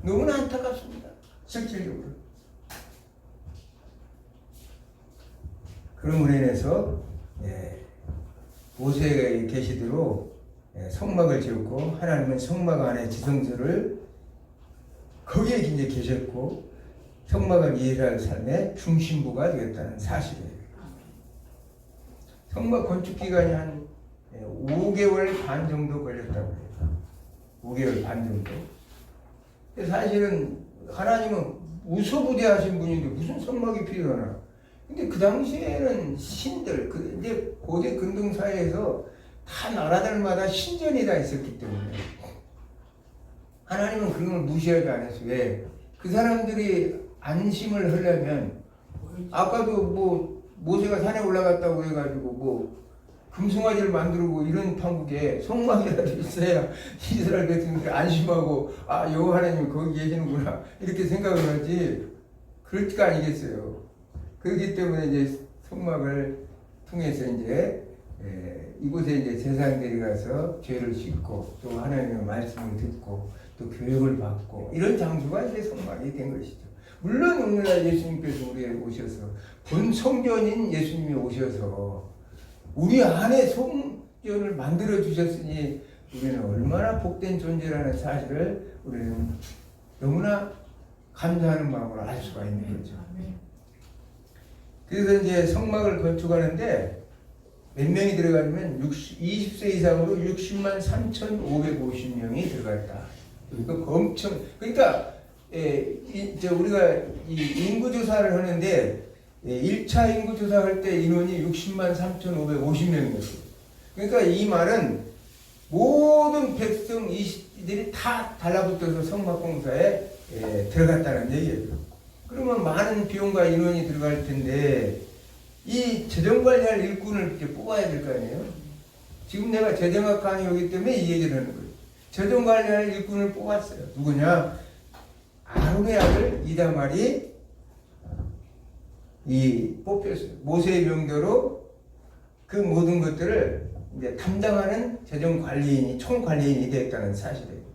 너무나 안타깝습니다. 실질적으로. 그럼으로 인해서 모세의 계시대로 성막을 지었고 하나님은 성막 안에 지성소를 거기에 이제 계셨고 성막은 이스라엘 삶의 중심부가 되었다는 사실이에요. 성막 건축 기간이 한 5개월 반 정도 걸렸다고 해요. 5개월 반 정도. 사실은 하나님은 우소부대하신 분인데 무슨 성막이 필요하나? 근데 그 당시에는 신들, 이제 고대 근동 사회에서 다 나라들마다 신전이 다 있었기 때문에 하나님은 그런 걸 무시하지 않았어요. 왜? 그 사람들이 안심을 하려면 아까도 뭐 모세가 산에 올라갔다고 해가지고 뭐 금송아지를 만들고 이런 판국에 성막이라도 있어야 이스라엘 백성들이 안심하고 여호와 하나님 거기 계시는구나 이렇게 생각을 하지 그럴 거 아니겠어요. 그렇기 때문에 이제 성막을 통해서 이제 이곳에 이제 제사장들이 가서 죄를 씻고 또 하나님의 말씀을 듣고 또 교육을 받고 이런 장소가 이제 성막이 된 것이죠. 물론 오늘날 예수님께서 우리에 오셔서 본 성전인 예수님이 오셔서 우리 안에 성전을 만들어 주셨으니 우리는 얼마나 복된 존재라는 사실을 우리는 너무나 감사하는 마음으로 알 수가 있는 거죠. 그래서 이제 성막을 건축하는데 몇 명이 들어가냐면 20세 이상으로 60만 3,550명이 들어갔다. 그러니까 엄청, 그러니까 우리가 이 인구조사를 하는데 1차 인구조사할 때 인원이 60만 3,550명이었어요. 그러니까 이 말은 모든 백성들이 다 달라붙어서 성막공사에 들어갔다는 얘기예요. 그러면 많은 비용과 인원이 들어갈 텐데 이 재정관리할 일꾼을 이제 뽑아야 될 거 아니에요? 지금 내가 재정학관이 오기 때문에 이 얘기를 하는 거예요. 재정관리할 일꾼을 뽑았어요. 누구냐? 아론의 아들 이다말이 뽑혔어요. 모세의 명대로 그 모든 것들을 이제 담당하는 재정관리인이 총관리인이 되었다는 사실이에요.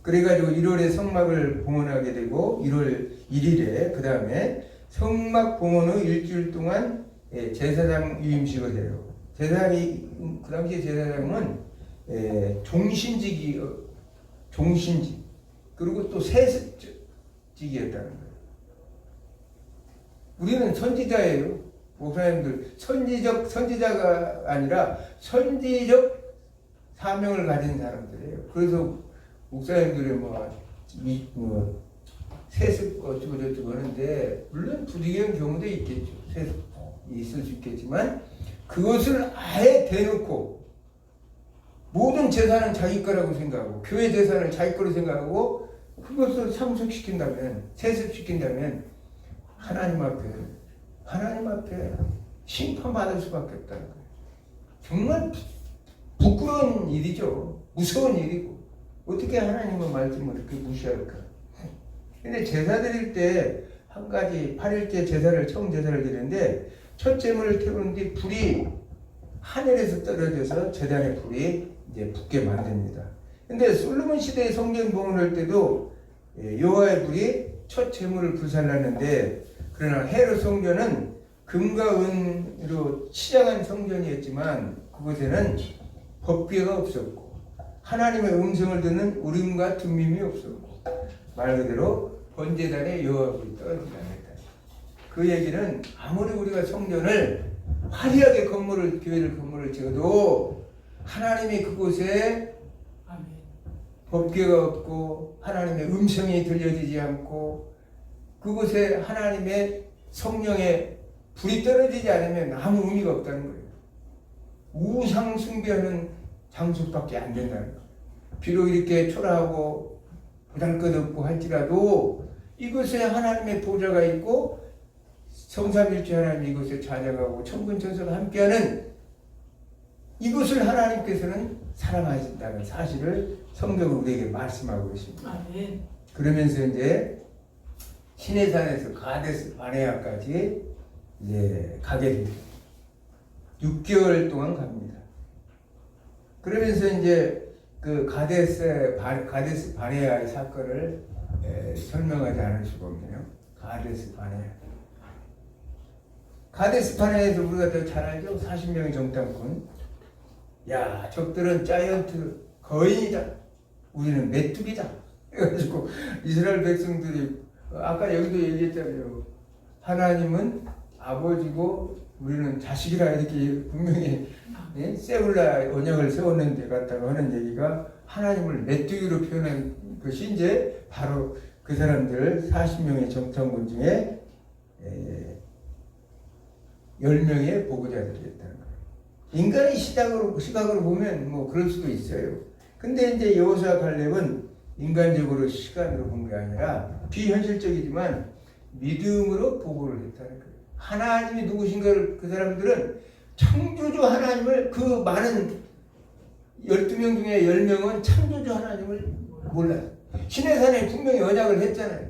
그래가지고 1월에 성막을 봉헌하게 되고 1월 1일에 그 다음에 성막 봉헌 후 일주일 동안 제사장 위임식을 해요. 제사장이 그 당시에 제사장은 종신직 그리고 또 세습직이었다는 거예요. 우리는 선지자예요. 목사님들 선지자가 아니라 선지적 사명을 가진 사람들이에요. 그래서 목사님들이 세습 어쩌고 저쩌고 하는데 물론 부득이한 경우도 있겠죠. 세습 있을 수 있겠지만 그것을 아예 대놓고 모든 재산은 자기 거라고 생각하고 교회 재산을 자기 거로 생각하고 그것을 상속시킨다면 세습시킨다면 하나님 앞에 심판받을 수밖에 없다는 거예요. 정말 부끄러운 일이죠. 무서운 일이고 어떻게 하나님의 말씀을 그렇게 무시할까. 근데 제사 드릴 때 한 가지 8일째 제사를 처음 제사를 드리는데 첫 제물을 태우는데 불이 하늘에서 떨어져서 제단의 불이 이제 붙게 만듭니다. 근데 솔로몬 시대의 성전 봉헌할 때도 여호와의 불이 첫 제물을 불살랐는데 그러나 헤롯 성전은 금과 은으로 치장한 성전이었지만 그곳에는 법궤가 없었고 하나님의 음성을 듣는 우림과 둠밈이 없었고 말 그대로 번제단에 여호와 불이 떨어지지 않았다. 그 얘기는 아무리 우리가 성전을 화려하게 교회를 건물을 지어도 하나님이 그곳에 법궤가 없고 하나님의 음성이 들려지지 않고 그곳에 하나님의 성령의 불이 떨어지지 않으면 아무 의미가 없다는 거예요. 우상 숭배하는 장소밖에 안 된다는 거예요. 비록 이렇게 초라하고 보잘것없고 할지라도 이곳에 하나님의 보좌가 있고 성삼일체 하나님이 이곳에 찾아가고 천군천사가 함께하는 이곳을 하나님께서는 사랑하신다는 사실을 성경은 우리에게 말씀하고 있습니다. 아멘. 그러면서 이제 시내산에서 가데스 바네아까지 이제 가게 됩니다. 6개월 동안 갑니다. 그러면서 이제 그 가데스 바네아의 사건을 설명하지 않을 수가 없네요. 가데스 바네아. 가데스 바네아에서 우리가 더 잘 알죠? 40명의 정탐꾼. 야, 적들은 자이언트 거인이다. 우리는 메뚜기다. 그래가지고 이스라엘 백성들이 아까 여기도 얘기했잖아요. 하나님은 아버지고 우리는 자식이라 이렇게 분명히 세울라 언약을 세웠는데 갖다가 하는 얘기가 하나님을 메뚜기로 표현한 것이 이제 바로 그 사람들 40명의 정탐꾼 중에 10명의 보고자들이었다는 거예요. 인간의 시각으로 보면 뭐 그럴 수도 있어요. 근데 이제 여호수아 갈렙은 인간적으로 시간으로 본 게 아니라 비현실적이지만 믿음으로 보고를 했다는 거예요. 하나님이 누구신가를 그 사람들은 창조주 하나님을 그 많은 12명 중에 10명은 창조주 하나님을 몰라요. 시내산에 분명히 언약을 했잖아요.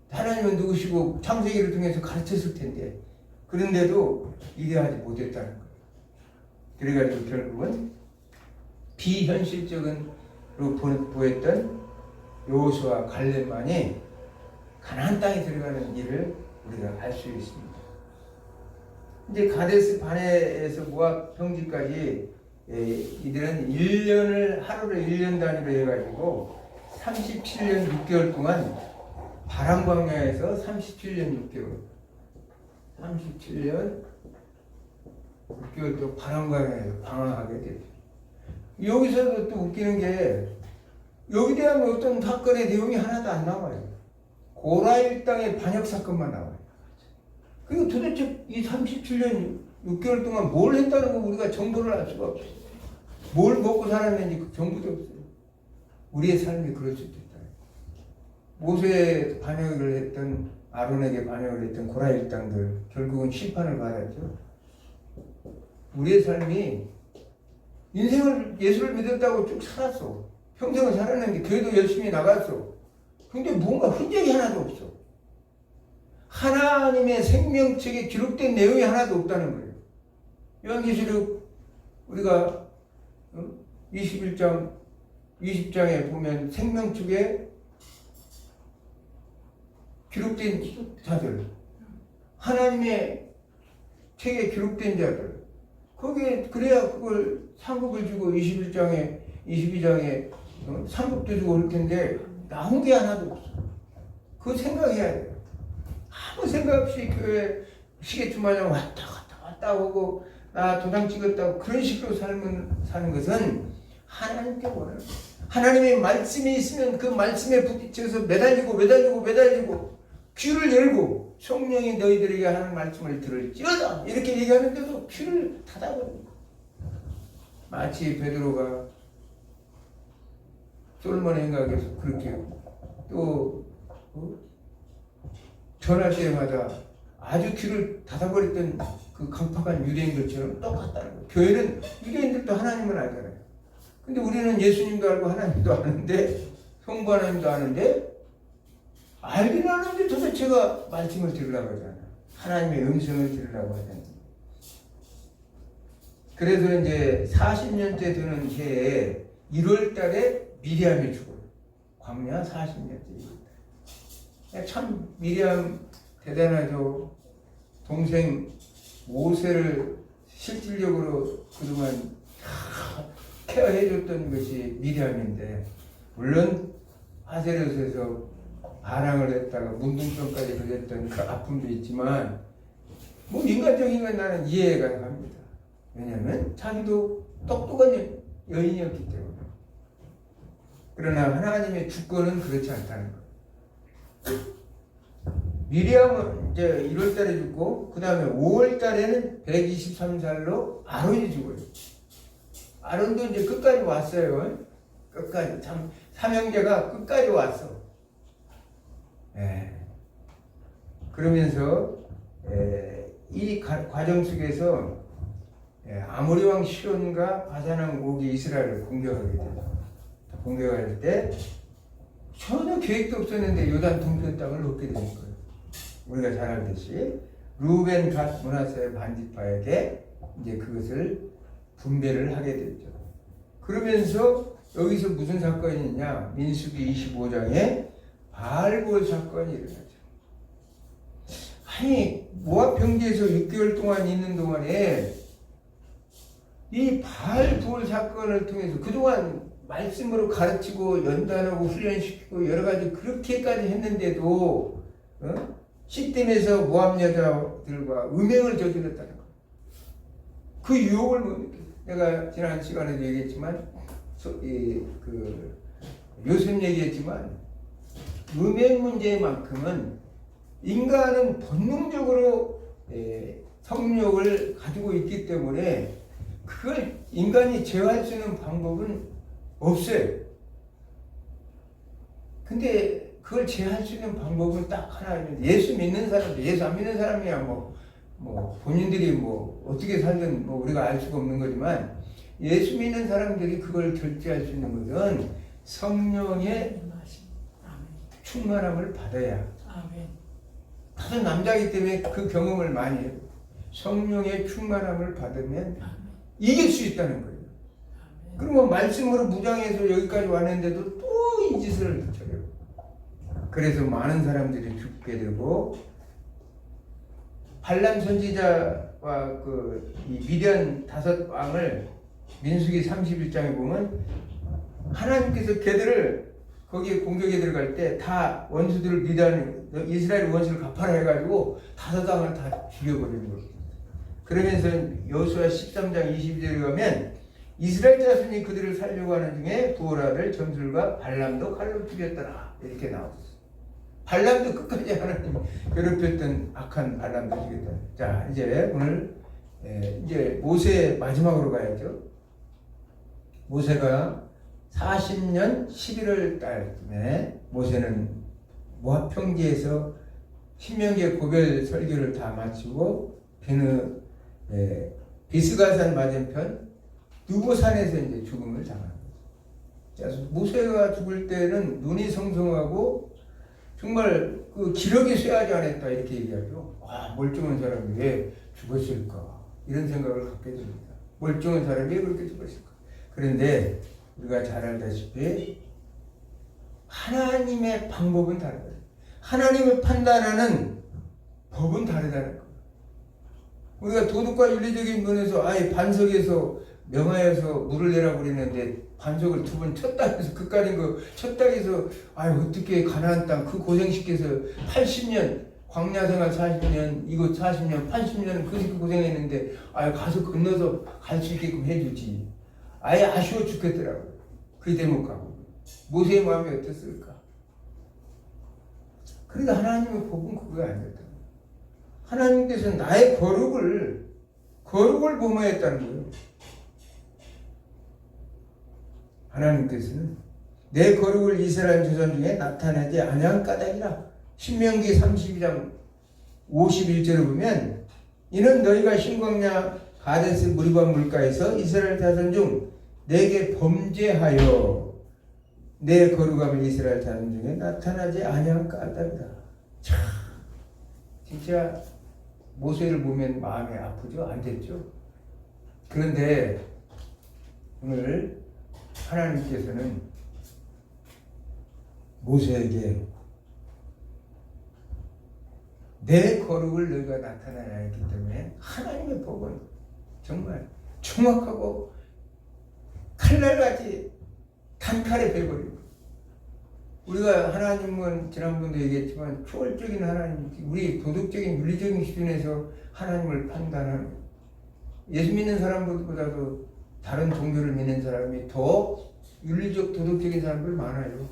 하나님은 누구시고 창세기를 통해서 가르쳤을 텐데 그런데도 이해하지 못했다는 거예요. 그래가지고 결국은 비현실적으로 보였던 여호수아 갈렙만이 가나안 땅에 들어가는 일을 우리가 알 수 있습니다. 이제 가데스 바네에서 모압 평지까지 이들은 1년을 하루를 1년 단위로 해가지고 37년 6개월 동안 바람 광야에서 37년 6개월 37년 6개월 동안 바람 광야에서 방황하게 됐죠. 여기서도 또 웃기는 게 여기 대한 어떤 사건의 내용이 하나도 안 나와요. 고라 일당의 반역 사건만 나와요. 그리고 도대체 이 37년 6개월 동안 뭘 했다는 거 우리가 정보를 알 수가 없어요. 뭘 먹고 살았는지 그 정보도 없어요. 우리의 삶이 그럴 수도 있다. 모세에 반역을 했던 아론에게 반역을 했던 고라 일당들 결국은 심판을 받았죠. 우리의 삶이 인생을 예수를 믿었다고 쭉 살았어. 평생을 살았는데 교회도 열심히 나갔어. 근데 뭔가 흔적이 하나도 없어. 하나님의 생명책에 기록된 내용이 하나도 없다는 거예요. 요한계시록 우리가 21장 20장에 보면 생명책에 기록된 자들, 하나님의 책에 기록된 자들, 거기에 그래야 그걸 상급을 주고 21장에 22장에 상급도 주고 올 텐데 나온 게 하나도 없어. 그거 생각해야 돼요. 아무 생각 없이 교회 시계추 마냥 왔다 오고 나 도장 찍었다고 그런 식으로 사는 것은 하나님께 원하는 거예요. 하나님의 말씀이 있으면 그 말씀에 부딪혀서 매달리고 귀를 열고 성령이 너희들에게 하는 말씀을 들을지어다 이렇게 얘기하는데도 귀를 닫아버립니다. 마치 베드로가 솔로몬의 행각에서 그렇게 또 전할 때마다 아주 귀를 닫아버렸던 그 강팍한 유대인들처럼 똑같다는 거예요. 교회는 유대인들도 하나님을 알잖아요. 근데 우리는 예수님도 알고 하나님도 아는데 성부 하나님도 아는데 알긴 아는데 도대체가 말씀을 들으려고 하잖아요. 하나님의 음성을 들으려고 하잖아요. 그래서 이제 40년째 되는 해에 1월 달에 미리암이 죽어요. 광야 40년째. 참 미리암 대단하죠. 동생 모세를 실질적으로 그동안 케어해줬던 것이 미리암인데 물론 하세롯에서 반항을 했다가 문둥병까지 걸렸던 그 아픔도 있지만 뭐 인간적인 건 나는 이해가 갑니다. 왜냐하면 자기도 똑똑한 여인이었기 때문에. 그러나 하나님의 주권은 그렇지 않다는 것. 미리암은 이제 1월 달에 죽고 그 다음에 5월 달에는 123살로 아론이 죽어요. 아론도 이제 끝까지 왔어요. 끝까지 참 삼형제가 끝까지 왔어. 그러면서 이 과정 속에서 아모리 왕 시온과 바산 왕 옥이 이스라엘을 공격하게 돼요. 공격할 때 전혀 계획도 없었는데 요단 동편 땅을 얻게 되는 거예요. 우리가 잘 알듯이 루벤, 갓, 므낫세 반지파에게 이제 그것을 분배를 하게 됐죠. 그러면서 여기서 무슨 사건이 있냐? 민수기 25장에 바알볼 사건이 일어나죠. 아니 모압 평지에서 6개월 동안 있는 동안에 이 바알볼 사건을 통해서 그동안 말씀으로 가르치고 연단하고 훈련시키고 여러 가지 그렇게까지 했는데도 시딤에서 모압 여자들과 음행을 저질렀다는 거. 그 유혹을 못 느껴요. 내가 지난 시간에도 얘기했지만 요셉 얘기했지만 음행 문제만큼은 인간은 본능적으로 성욕을 가지고 있기 때문에 그걸 인간이 제어할 수 있는 방법은 없어요. 근데 그걸 제어할 수 있는 방법은 딱 하나 있는데 예수 믿는 사람들, 예수 안 믿는 사람이야 뭐 본인들이 뭐 어떻게 살든 뭐 우리가 알 수가 없는 거지만 예수 믿는 사람들이 그걸 결제할 수 있는 것은 성령의 충만함을 받아야. 다른 남자이기 때문에 그 경험을 많이 해요. 성령의 충만함을 받으면 이길 수 있다는 거예요. 그러면 말씀으로 무장해서 여기까지 왔는데도 또 이 짓을 저려요. 그래서 많은 사람들이 죽게 되고 발람 선지자와 이 미디안 5왕을 민수기 31장에 보면 하나님께서 걔들을 거기에 공격에 들어갈 때 다 원수들을 미디안 이스라엘 원수를 갚아라 해가지고 5왕을 다 죽여버리는 거예요. 그러면서 여호수아 13장 22절에 가면 이스라엘 자손이 그들을 살려고 하는 중에 부호라를 전술과 발람도 칼로 죽였더라 이렇게 나왔어요. 발람도 끝까지 하나님 괴롭혔던 악한 발람도 죽였다. 자 이제 오늘 이제 모세 마지막으로 가야죠. 모세가 40년 11월 달쯤에 모세는 모압 평지에서 신명기의 고별 설교를 다 마치고 비스가산 맞은편 누보산에서 이제 죽음을 당한 거죠. 모세가 죽을 때는 눈이 성성하고 정말 그 기력이 쇠하지 않았다 이렇게 얘기하죠. 와 멀쩡한 사람이 왜 죽었을까 이런 생각을 갖게 됩니다. 멀쩡한 사람이 왜 그렇게 죽었을까. 그런데 우리가 잘 알다시피 하나님의 방법은 다르다. 하나님을 판단하는 법은 다르다는 거예요. 우리가 도덕과 윤리적인 면에서 아예 반석에서 명하여서 물을 내라고 그랬는데 반석을 2번 쳤다 해서 그까진 거 쳤다 해서 어떻게 가나안 땅 그 고생시켜서 80년 광야생활 40년 이곳 40년 80년은 그 고생했는데 가서 건너서 갈 수 있게끔 해주지. 아예 아쉬워 죽겠더라고요. 그 대목하고 모세의 마음이 어땠을까. 그런데 하나님의 법은 그거 아니었다. 하나님께서 나의 거룩을 범하였다는 거예요. 하나님께서는 내 거룩을 이스라엘 조상 중에 나타내지 아니한 까닭이라. 신명기 32장 51절을 보면 이는 너희가 신광야 가데스 무리바 물가에서 이스라엘 자손 중 내게 범죄하여 내 거룩함을 이스라엘 자손 중에 나타나지 아니한 까닭이라. 참 진짜 모세를 보면 마음이 아프죠? 안 됐죠? 그런데 오늘 하나님께서는 모세에게 내 거룩을 너희가 나타나야 했기 때문에 하나님의 법은 정말 정확하고 칼날같이 단칼에 베버리고, 우리가 하나님은 지난번도 얘기했지만 초월적인 하나님, 우리 도덕적인 윤리적인 기준에서 하나님을 판단하는, 예수 믿는 사람들보다도 다른 종교를 믿는 사람이 더 윤리적 도덕적인 사람들 많아요.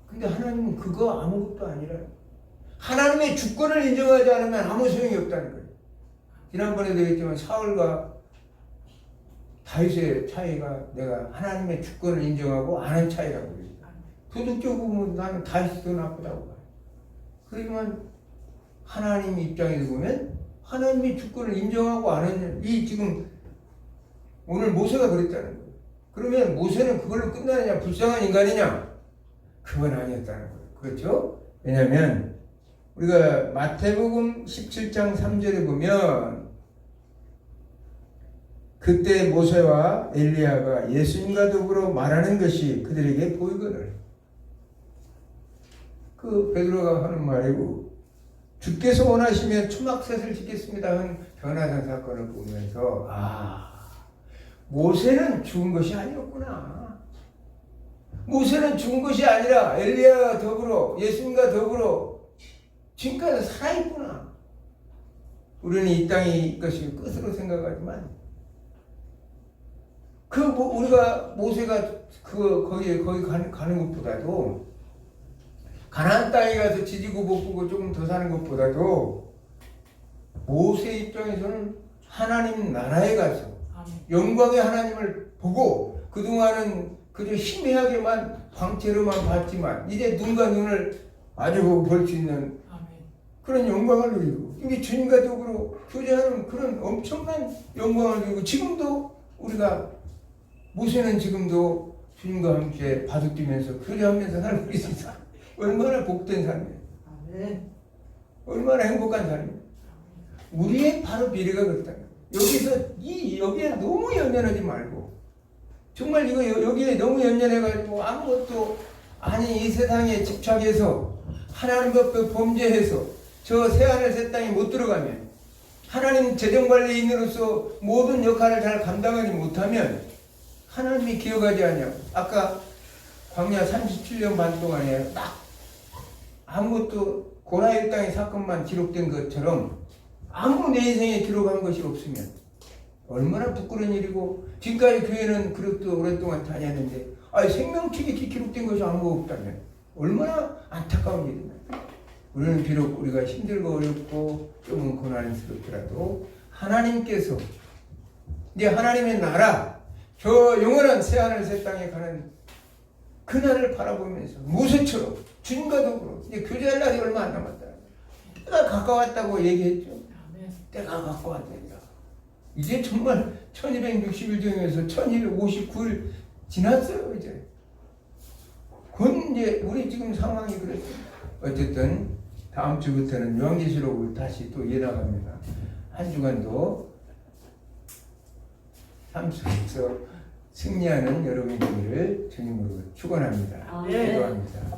근데 하나님은 그거 아무것도 아니라 하나님의 주권을 인정하지 않으면 아무 소용이 없다는 거예요. 지난번에도 얘기했지만 사울과 다윗의 차이가 내가 하나님의 주권을 인정하고 안 한 차이라고 그래요. 도덕적으로 보면 나는 다윗이 더 나쁘다고 봐요. 그러지만 하나님 입장에서 보면 하나님의 주권을 인정하고 안 하는, 이 지금 오늘 모세가 그랬다는 거예요. 그러면 모세는 그걸로 끝나느냐, 불쌍한 인간이냐? 그건 아니었다는 거예요. 그렇죠? 왜냐하면 우리가 마태복음 17장 3절에 보면 그때 모세와 엘리야가 예수님과 더불어 말하는 것이 그들에게 보이거늘. 그 베드로가 하는 말이고, 주께서 원하시면 초막셋을 짓겠습니다 한 변화산 사건을 보면서 모세는 죽은 것이 아니었구나. 모세는 죽은 것이 아니라 엘리야와 더불어 예수님과 더불어 지금까지 살아있구나. 우리는 이 땅이 것이 끝으로 생각하지만 우리가 모세가 거기 가는 것보다도, 가나안 땅에 가서 지지고 볶고 조금 더 사는 것보다도 모세 입장에서는 하나님 나라에 가서 영광의 하나님을 보고, 그동안은 그저 희미하게만 광채로만 봤지만 이제 눈과 눈을 마주보고 볼 수 있는 그런 영광을 누리고, 이게 주님과 더불어 교제하는 그런 엄청난 영광을 누리고, 지금도 우리가 모세는 지금도 주님과 함께 바둑 뛰면서 교제하면서 살고 있습니다. 얼마나 복된 삶이에요. 얼마나 행복한 삶이에요. 우리의 바로 미래가 그렇다는 거예요. 여기서 여기에 너무 연연하지 말고 정말 이거 여기에 너무 연연해가지고 아무것도 아니 이 세상에 집착해서 하나님 법에 범죄해서 저 새하늘 새 땅에 못 들어가면 하나님 재정관리인으로서 모든 역할을 잘 감당하지 못하면 하나님이 기억하지 않냐고. 아까 광야 37년 반 동안에 딱 아무것도 고라의 땅의 사건만 기록된 것처럼 아무 내 인생에 기록한 것이 없으면 얼마나 부끄러운 일이고, 지금까지 교회는 그렇게 오랫동안 다녔는데 생명책에 기록된 것이 아무것도 없다면 얼마나 안타까운 일이냐. 우리는 비록 우리가 힘들고 어렵고 조금 고난스럽더라도 하나님께서 이제 하나님의 나라, 저 영원한 새하늘 새 땅에 가는 그날을 바라보면서 모세처럼 주님과 더불어 이제 교제할 날이 얼마 안 남았다. 때가 가까웠다고 얘기했죠. 때가 가까웠다. 이제 정말 1260일 중에서 1259일 지났어요. 이제 곧 이제 우리 지금 상황이 그렇습니다. 어쨌든 다음 주부터는 요한계시록을 다시 또 이어나갑니다. 한 주간도 삶 속에서 승리하는 여러분이 되기를 주님으로 축원합니다. 네. 기도합니다.